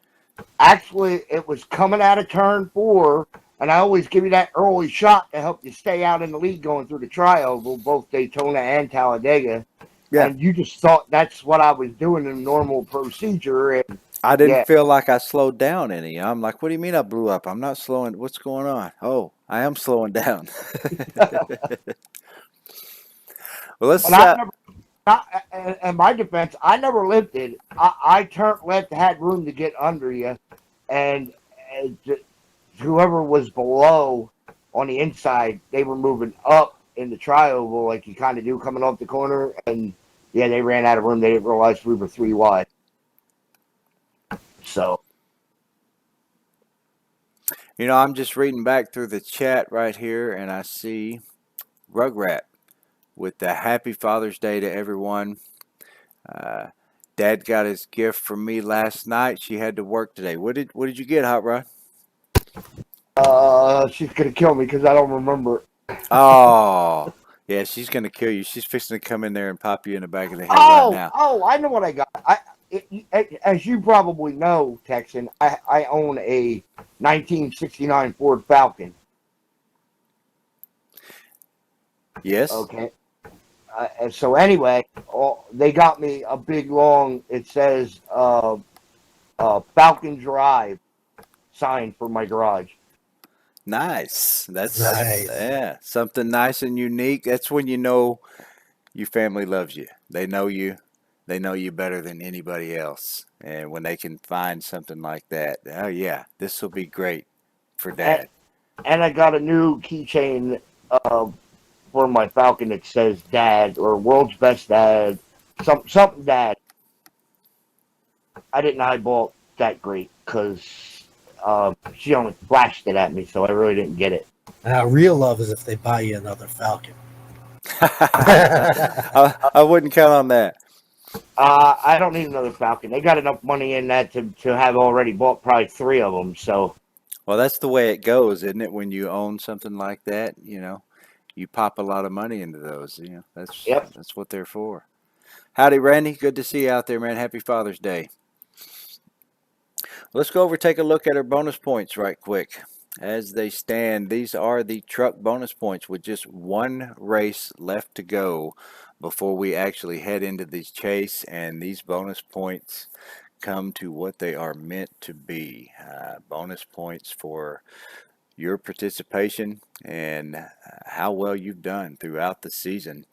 actually, it was coming out of turn 4, and I always give you that early shot to help you stay out in the lead going through the tri-oval, both Daytona and Talladega. Yeah, And you just thought that's what I was doing in normal procedure. And I didn't yeah, feel like I slowed down any. I'm like, what do you mean I blew up? I'm not slowing. What's going on? Oh, I am slowing down. Well, but let's. I never. In my defense, I never lifted. I turned left, had room to get under you, and whoever was below on the inside, they were moving up in the tri-oval like you kind of do coming off the corner, and yeah, they ran out of room. They didn't realize we were 3 wide. So I'm just reading back through the chat right here, and I see Rugrat with the Happy Father's Day to everyone. Uh, Dad got his gift from me last night. She had to work today. What did you get, Hot Rod? she's gonna kill me because I don't remember. Oh, yeah, she's gonna kill you. She's fixing to come in there and pop you in the back of the head right now. I know what I got. As you probably know, Texan, I own a 1969 Ford Falcon. Yes. Okay. And so anyway, they got me a big long. It says Falcon Drive sign for my garage. Nice. That's Nice. yeah, something nice and unique. That's when you know your family loves you. They know you. They know you better than anybody else. And when they can find something like that, oh yeah, this will be great for And, Dad. and I got a new keychain for my Falcon that says Dad or World's Best Dad, something Dad. I didn't eyeball that great because she only flashed it at me, so I really didn't get it. Now, real love is if they buy you another Falcon. I wouldn't count on that. I don't need another Falcon. They got enough money in that to have already bought probably 3 of them. So Well, that's the way it goes, isn't it? When you own something like that, you pop a lot of money into those. That's yep. that's what they're for. Howdy, Randy. Good to see you out there, man. Happy Father's Day. Let's go over and take a look at our bonus points right quick. As they stand, these are the truck bonus points with just one race left to go before we actually head into the chase, and these bonus points come to what they are meant to be. Bonus points for your participation and how well you've done throughout the season.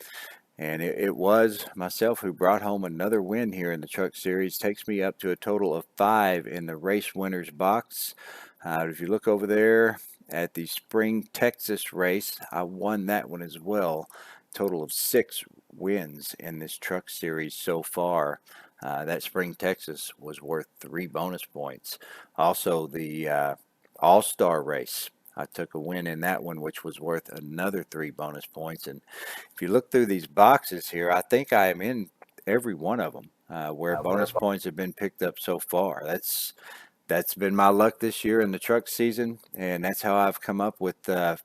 And it was myself who brought home another win here in the Truck Series. Takes me up to a total of 5 in the race winners box. If you look over there at the Spring Texas race, I won that one as well. Total of 6 wins in this Truck Series so far. That Spring Texas was worth 3 bonus points. Also, the All-Star race, I took a win in that one, which was worth another 3 bonus points. And if you look through these boxes here, I think I am in every one of them where bonus points have been picked up so far. That's been my luck this year in the truck season, and that's how I've come up with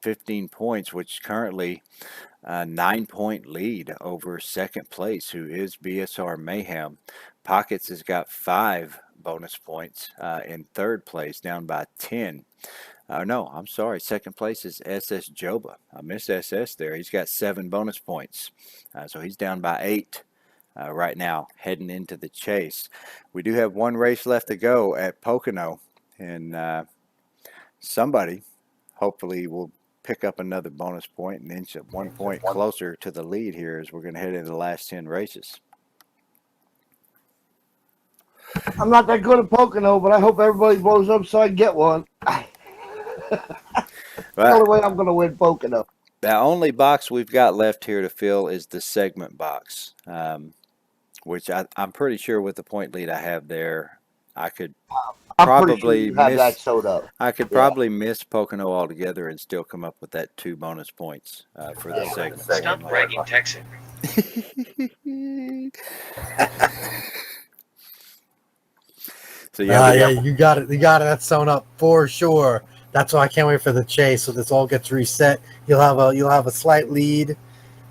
15 points, which currently 9-point lead over second place, who is BSR Mayhem. Pockets has got 5 bonus points in third place, down by 10. No, I'm sorry. Second place is SS Joba. I missed SS there. He's got 7 bonus points. So he's down by 8 right now, heading into the chase. We do have one race left to go at Pocono. And somebody, hopefully, will pick up another bonus point and inch up 1 point closer to the lead here as we're going to head into the last 10 races. I'm not that good at Pocono, but I hope everybody blows up so I can get one. The only way I'm going to win Pocono. The only box we've got left here to fill is the segment box, which I'm pretty sure with the point lead I have there, I could I'm pretty sure probably you have that miss. sewed up. I could Yeah. probably miss Pocono altogether and still come up with that 2 bonus points for the Yeah. segment. Stop bragging, Texan. So yeah, Yeah, you got it. You got it. That's sewn up for sure. That's why I can't wait for the chase. So this all gets reset. You'll have a slight lead,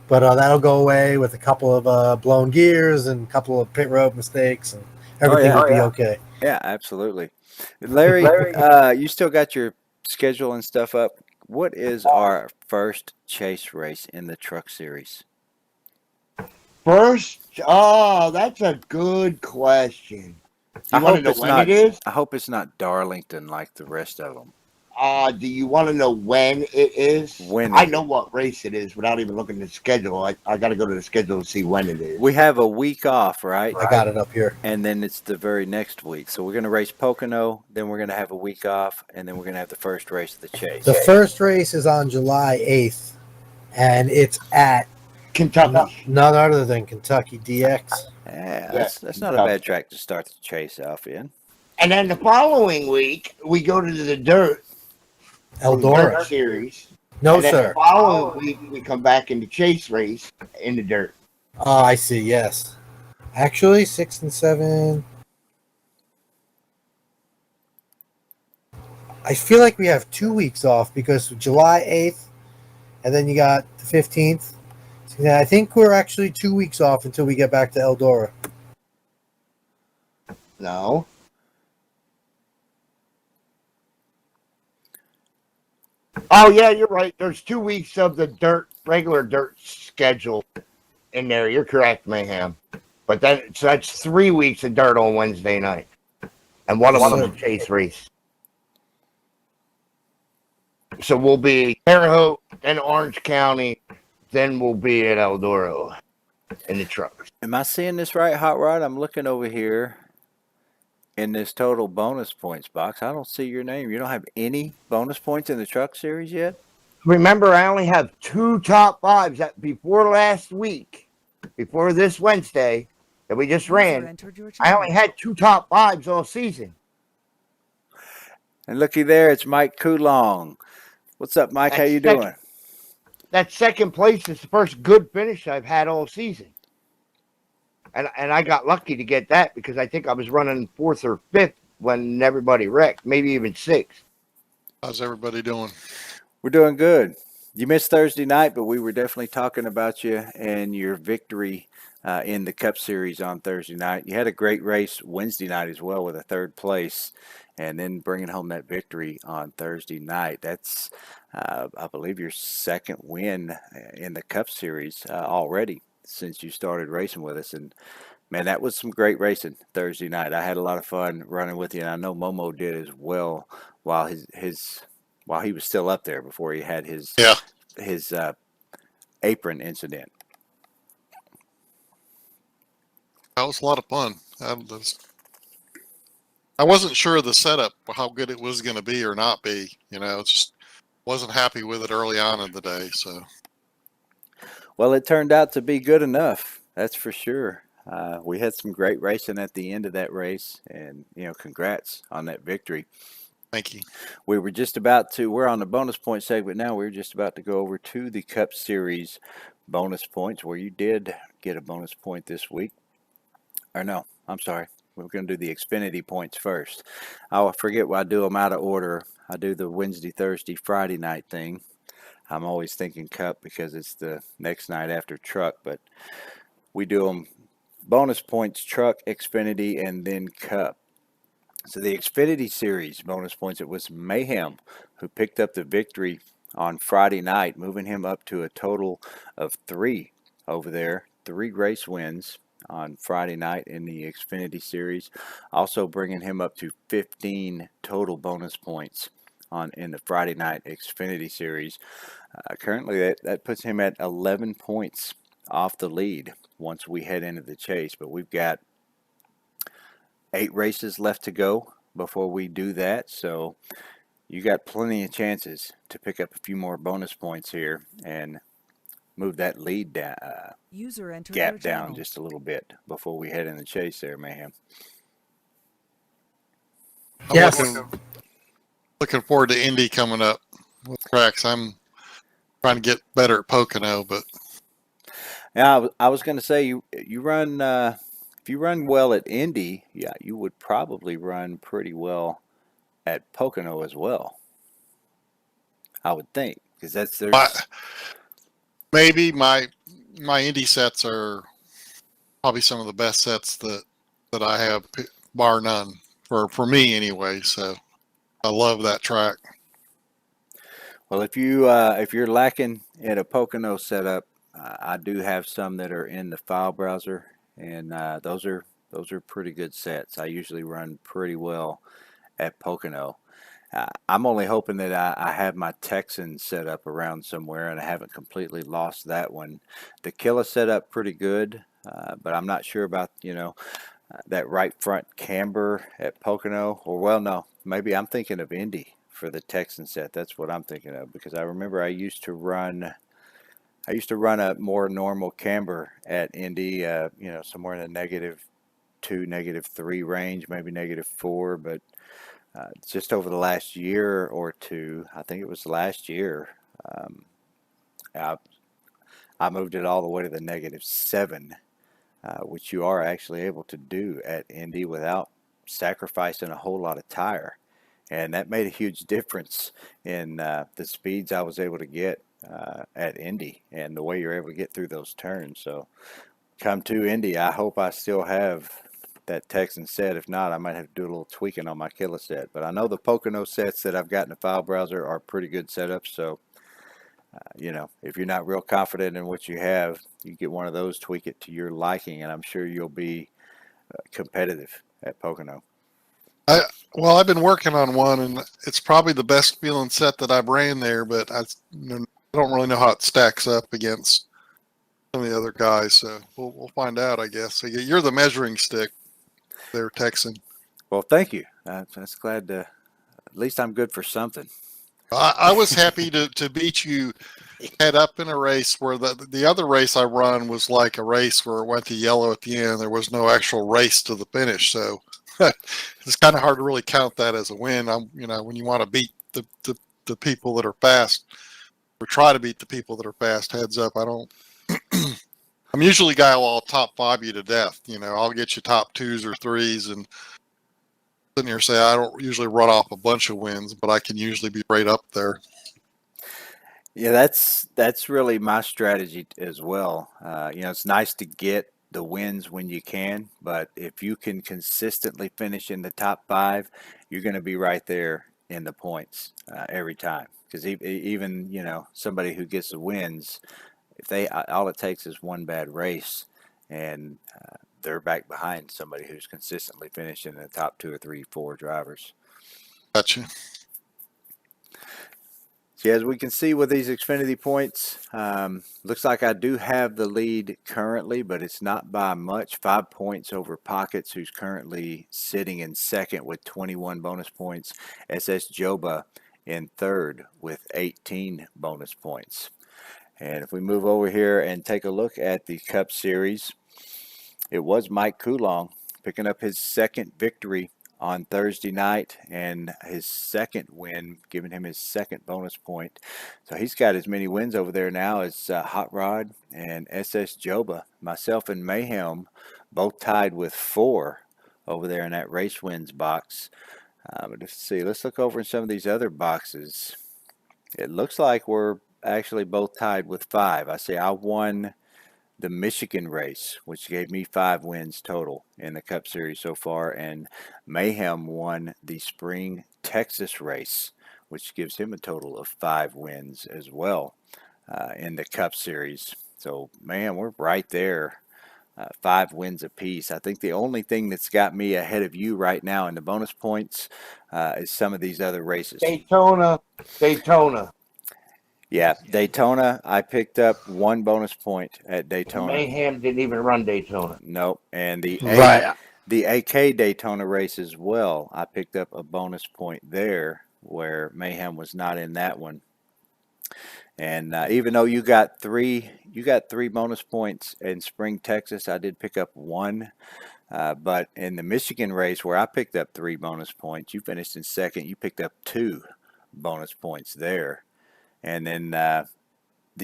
but that'll go away with a couple of blown gears and a couple of pit road mistakes, and everything yeah. will be okay. Yeah, absolutely. Larry, you still got your schedule and stuff up. What is our first chase race in the truck series? First, oh, that's a good question. I You want to hope know it's when not. it is? I hope it's not Darlington like the rest of them. Do you want to know when it is? When I is know what race it is without even looking at the schedule. I got to go to the schedule to see when it is. We have a week off, right? I got it up here. And then it's the very next week. So we're going to race Pocono, then we're going to have a week off, and then we're going to have the first race of the chase. The first race is on July 8th, and it's at Kentucky. none other than Kentucky DX. Yeah, Yeah, that's not a tough. bad track to start the chase off in. And then the following week, we go to the Dirt Eldora. Series. No, And then sir. the following week, we come back in the Chase race in the Dirt. Oh, I see. Yes. Actually, 6 and 7. I feel like we have 2 weeks off because July 8th, and then you got the 15th. So yeah, I think we're actually 2 weeks off until we get back to Eldora. No. Oh, yeah, you're right. There's 2 weeks of the regular dirt schedule in there. You're correct, Mayhem. But then, so that's 3 weeks of dirt on Wednesday night. And one of them's a Chase race. So we'll be Terre Haute, then Orange County, then we'll be at Eldora in the trucks. Am I seeing this right, Hot Rod? I'm looking over here in this total bonus points box. I don't see your name. You don't have any bonus points in the truck series yet? Remember, I only have 2 top 5s that before last week, before this Wednesday that we just ran. I only had 2 top 5s all season. And looky there, it's Mike Coulong. What's up, Mike? How you doing? That second place is the first good finish I've had all season. And I got lucky to get that because I think I was running 4th or 5th when everybody wrecked, maybe even 6th. How's everybody doing? We're doing good. You missed Thursday night, but we were definitely talking about you and your victory in the Cup Series on Thursday night. You had a great race Wednesday night as well with a 3rd place, and then bringing home that victory on Thursday night. That's, I believe, your 2nd win in the Cup Series already since you started racing with us. And man, that was some great racing Thursday night. I had a lot of fun running with you, and I know Momo did as well while while he was still up there before he had his apron incident. That was a lot of fun. I wasn't sure of the setup, how good it was going to be or not be. You know, just wasn't happy with it early on in the day. So, well, it turned out to be good enough. That's for sure. We had some great racing at the end of that race, and congrats on that victory. thank you. We were just about to. We're on the bonus point segment now. We're just about to go over to the Cup Series bonus points, where you did get a bonus point this week. Or no, I'm sorry. We're going to do the Xfinity points first. I forget why I do them out of order. I do the Wednesday, Thursday, Friday night thing. I'm always thinking Cup because it's the next night after Truck, but we do them bonus points, Truck, Xfinity, and then Cup. So the Xfinity Series bonus points, it was Mayhem who picked up the victory on Friday night, moving him up to a total of 3 over there, 3 race wins on Friday night in the Xfinity Series, also bringing him up to 15 total bonus points in the Friday night Xfinity Series. Currently, that puts him at 11 points off the lead once we head into the chase, but we've got 8 races left to go before we do that, so you got plenty of chances to pick up a few more bonus points here and move that lead gap down just a little bit before we head in the chase there, Mayhem. I'm Yes. looking forward to Indy coming up with tracks. I'm trying to get better at Pocono, but Yeah, I was going to say you run if you run well at Indy, yeah, you would probably run pretty well at Pocono as well. I would think because that's my, there's maybe my Indy sets are probably some of the best sets that I have, bar none, for me anyway. So I love that track. well if you're lacking in a Pocono setup, I do have some that are in the file browser, and those are pretty good sets. I usually run pretty well at Pocono. I'm only hoping that I have my Texan set up around somewhere and I haven't completely lost that one. The Killa set up pretty good, but I'm not sure about, that right front camber at Pocono. Or, well, no, maybe I'm thinking of Indy for the Texan set. That's what I'm thinking of because I remember I used to run a more normal camber at Indy, somewhere in the -2, -3 range, maybe -4, but just over the last year or two, I think it was last year, um, I, I moved it all the way to the -7, which you are actually able to do at Indy without sacrificing a whole lot of tire. And that made a huge difference in the speeds I was able to get at Indy and the way you're able to get through those turns. So come to Indy, I hope I still have that Texan set. If not, I might have to do a little tweaking on my Killa set. But I know the Pocono sets that I've got in the file browser are pretty good setups. So, if you're not real confident in what you have, you get one of those, tweak it to your liking, and I'm sure you'll be competitive at Pocono. Well, I've been working on one, and it's probably the best feeling set that I've ran there, but I don't really know how it stacks up against some of the other guys. So we'll find out, I guess. So you're the measuring stick there, Texan. Well, thank you. That's glad to. At least I'm good for something. I was happy to beat you head up in a race where the other race I run was like a race where it went to yellow at the end. There was no actual race to the finish, so it's kind of hard to really count that as a win. When you want to beat the people that are fast, or try to beat the people that are fast. Heads up, I don't. I'm usually a guy who'll top 5 you to death. I'll get you top 2s or 3s, and sitting here say I don't usually run off a bunch of wins, but I can usually be right up there. Yeah, that's really my strategy as well. It's nice to get the wins when you can, but if you can consistently finish in the top 5, you're going to be right there in the points every time. Because even somebody who gets the wins, if they all it takes is one bad race, and they're back behind somebody who's consistently finishing in the top 2 or 3, 4 drivers. Gotcha. So as we can see with these Xfinity points, looks like I do have the lead currently, but it's not by much. 5 points over Pockets, who's currently sitting in second with 21 bonus points. SS Joba in third with 18 bonus points. And if we move over here and take a look at the Cup Series, it was Mike Coulon picking up his second victory on Thursday night and his second win, giving him his second bonus point. So he's got as many wins over there now as Hot Rod and SS Joba. Myself and Mayhem both tied with 4 over there in that race wins box. But let's see, let's look over in some of these other boxes. It looks like we're actually both tied with 5. I say I won the Michigan race, which gave me 5 wins total in the Cup Series so far, and Mayhem won the Spring Texas race, which gives him a total of 5 wins as well in the Cup Series. So, man, we're right there, 5 wins apiece. I think the only thing that's got me ahead of you right now in the bonus points is some of these other races. Daytona. Yeah, Daytona, I picked up 1 bonus point at Daytona. Mayhem didn't even run Daytona. Nope. And the Right. the AK Daytona race as well, I picked up a bonus point there where Mayhem was not in that one. And even though you got three bonus points in Spring Texas, I did pick up 1. But in the Michigan race where I picked up 3 bonus points, you finished in second. You picked up 2 bonus points there. And then the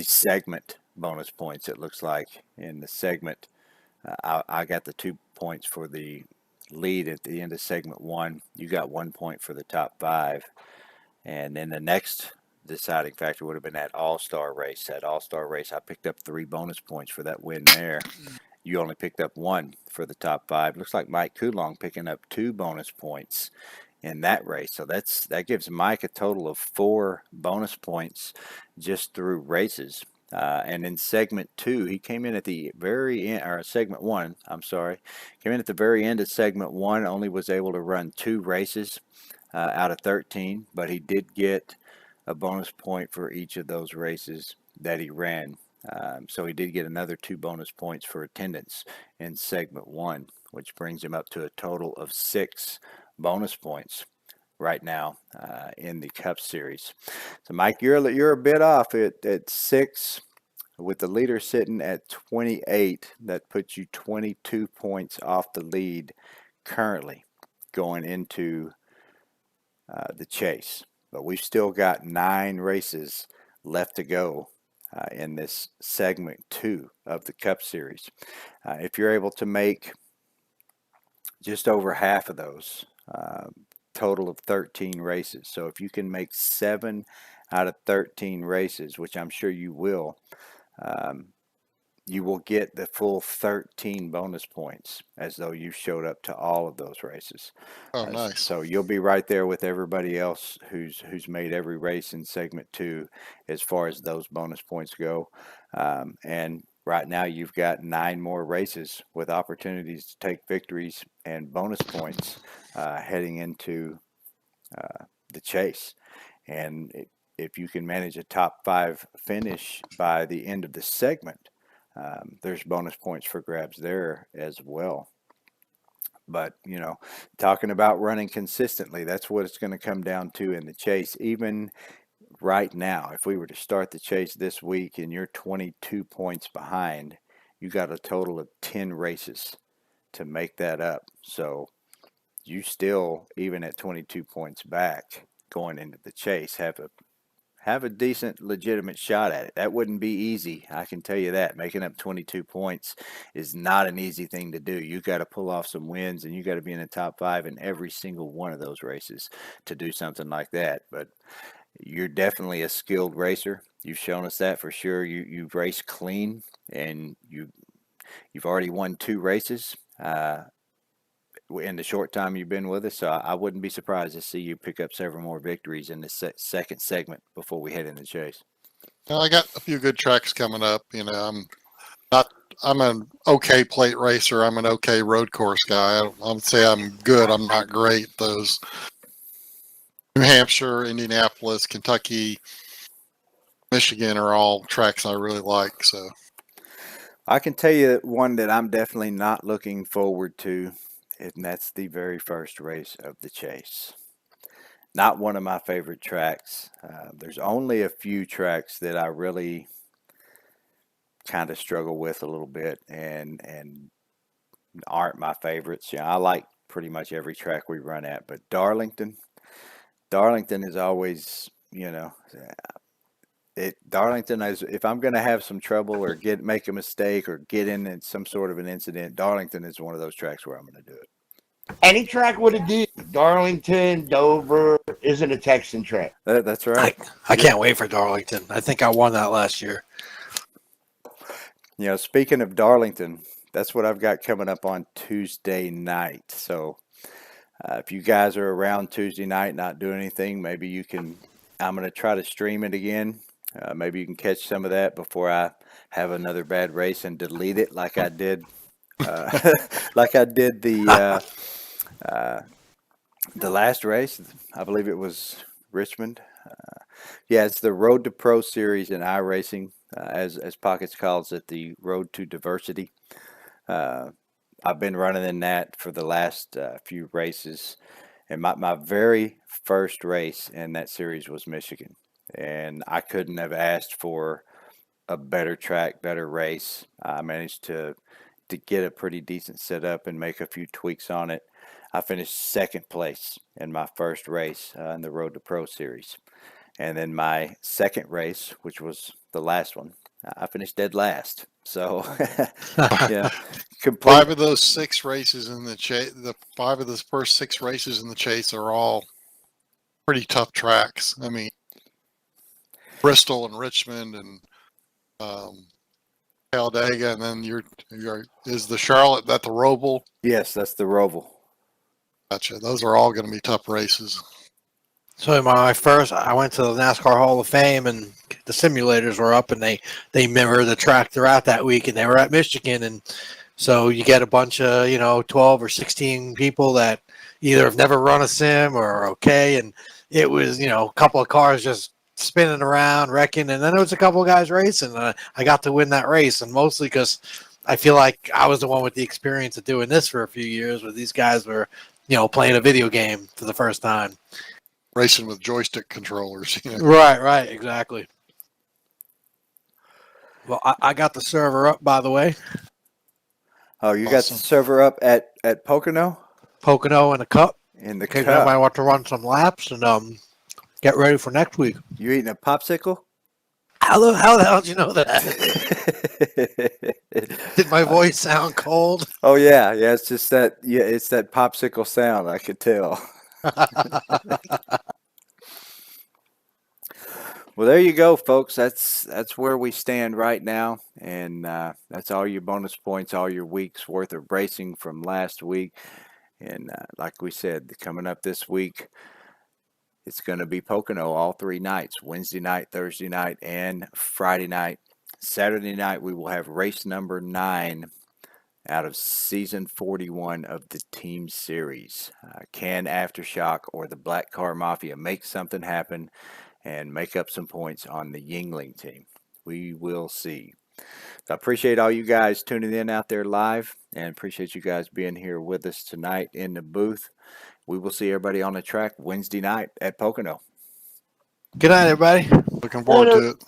segment bonus points, it looks like. In the segment, I got the 2 points for the lead at the end of segment 1. You got 1 point for the top 5. And then the next deciding factor would have been that all-star race. That all-star race, I picked up 3 bonus points for that win there. You only picked up 1 for the top 5. Looks like Mike Coulong picking up 2 bonus points in that race. So that gives Mike a total of 4 bonus points just through races. And in segment 2, he came in at the very end, or segment 1, I'm sorry, came in at the very end of segment 1, only was able to run 2 races out of 13, but he did get a bonus point for each of those races that he ran. So he did get another 2 bonus points for attendance in segment 1, which brings him up to a total of 6 bonus points right now in the Cup Series. So Mike, you're a bit off at 6, with the leader sitting at 28. That puts you 22 points off the lead currently going into the chase. But we've still got 9 races left to go in this segment 2 of the Cup Series. If you're able to make just over half of those, total of 13 races. So if you can make 7 out of 13 races, which I'm sure you will get the full 13 bonus points as though you showed up to all of those races. Oh, nice. So you'll be right there with everybody else who's made every race in segment 2 as far as those bonus points go. And right now you've got 9 more races with opportunities to take victories and bonus points heading into the chase. And if you can manage a top 5 finish by the end of the segment, there's bonus points for grabs there as well. But, talking about running consistently, that's what it's going to come down to in the chase. Even right now, if we were to start the chase this week and you're 22 points behind, you got a total of 10 races to make that up. So you still, even at 22 points back going into the chase, have a decent, legitimate shot at it. That wouldn't be easy, I can tell you that. Making up 22 points is not an easy thing to do. You got to pull off some wins, and you got to be in the top 5 in every single one of those races to do something like that. But you're definitely a skilled racer. You've shown us that for sure. You've raced clean, and you've already won 2 races in the short time you've been with us, so I wouldn't be surprised to see you pick up several more victories in the second segment before we head in the chase. Well, I got a few good tracks coming up. I'm an okay plate racer. I'm an okay road course guy. I would say I'm good. I'm not great. Those New Hampshire, Indianapolis, Kentucky, Michigan are all tracks I really like. So I can tell you one that I'm definitely not looking forward to, and that's the very first race of the chase. Not one of my favorite tracks. There's only a few tracks that I really kind of struggle with a little bit and aren't my favorites. I like pretty much every track we run at, but Darlington is always, Darlington is, if I'm going to have some trouble or make a mistake or get in some sort of an incident, Darlington is one of those tracks where I'm going to do it. Any track would it do. Darlington, Dover isn't a Texan track. That's right. I can't wait for Darlington. I think I won that last year. Speaking of Darlington, that's what I've got coming up on Tuesday night. So if you guys are around Tuesday night not doing anything, maybe you can, I'm going to try to stream it again. Maybe you can catch some of that before I have another bad race and delete it like I did the last race. I believe it was Richmond. It's the Road to Pro Series in iRacing, as Pockets calls it, the Road to Diversity. I've been running in that for the last few races, and my very first race in that series was Michigan, and I couldn't have asked for a better track, better race. I managed to to get a pretty decent setup and make a few tweaks on it. I finished second place in my first race in the Road to Pro Series. And then my second race, which was the last one, I finished dead last. So, yeah, complete. 5 of those 6 races in the chase, the 5 of the first 6 races in the chase are all pretty tough tracks. I mean, Bristol and Richmond and Talladega, and then is the Charlotte that the Roval? Yes, that's the Roval. Gotcha. Those are all going to be tough races. So I went to the NASCAR Hall of Fame, and the simulators were up, and they mirror the track throughout that week, and they were at Michigan, and so you get a bunch of 12 or 16 people that either have never run a sim or are okay, and it was a couple of cars just spinning around, wrecking, and then it was a couple of guys racing. I got to win that race, and mostly because I feel like I was the one with the experience of doing this for a few years, where these guys were playing a video game for the first time. Racing with joystick controllers. Right, exactly. Well, I got the server up, by the way. Oh, you got the server up at Pocono? Pocono in a cup. In the In case cup. anybody want to run some laps and get ready for next week. You eating a popsicle? How the hell did you know that? Did my voice sound cold? Oh yeah, it's just that. Yeah, it's that popsicle sound. I could tell. Well, there you go, folks. That's where we stand right now, and that's all your bonus points, all your week's worth of racing from last week. And like we said, coming up this week, it's going to be Pocono all 3 nights: Wednesday night, Thursday night, and Friday night. Saturday night, we will have race number 9 out of season 41 of the Team Series. Can Aftershock or the Black Car Mafia make something happen and make up some points on the Yingling team? We will see. So I appreciate all you guys tuning in out there live, and appreciate you guys being here with us tonight in the booth. We will see everybody on the track Wednesday night at Pocono. Good night, everybody. Looking forward to it.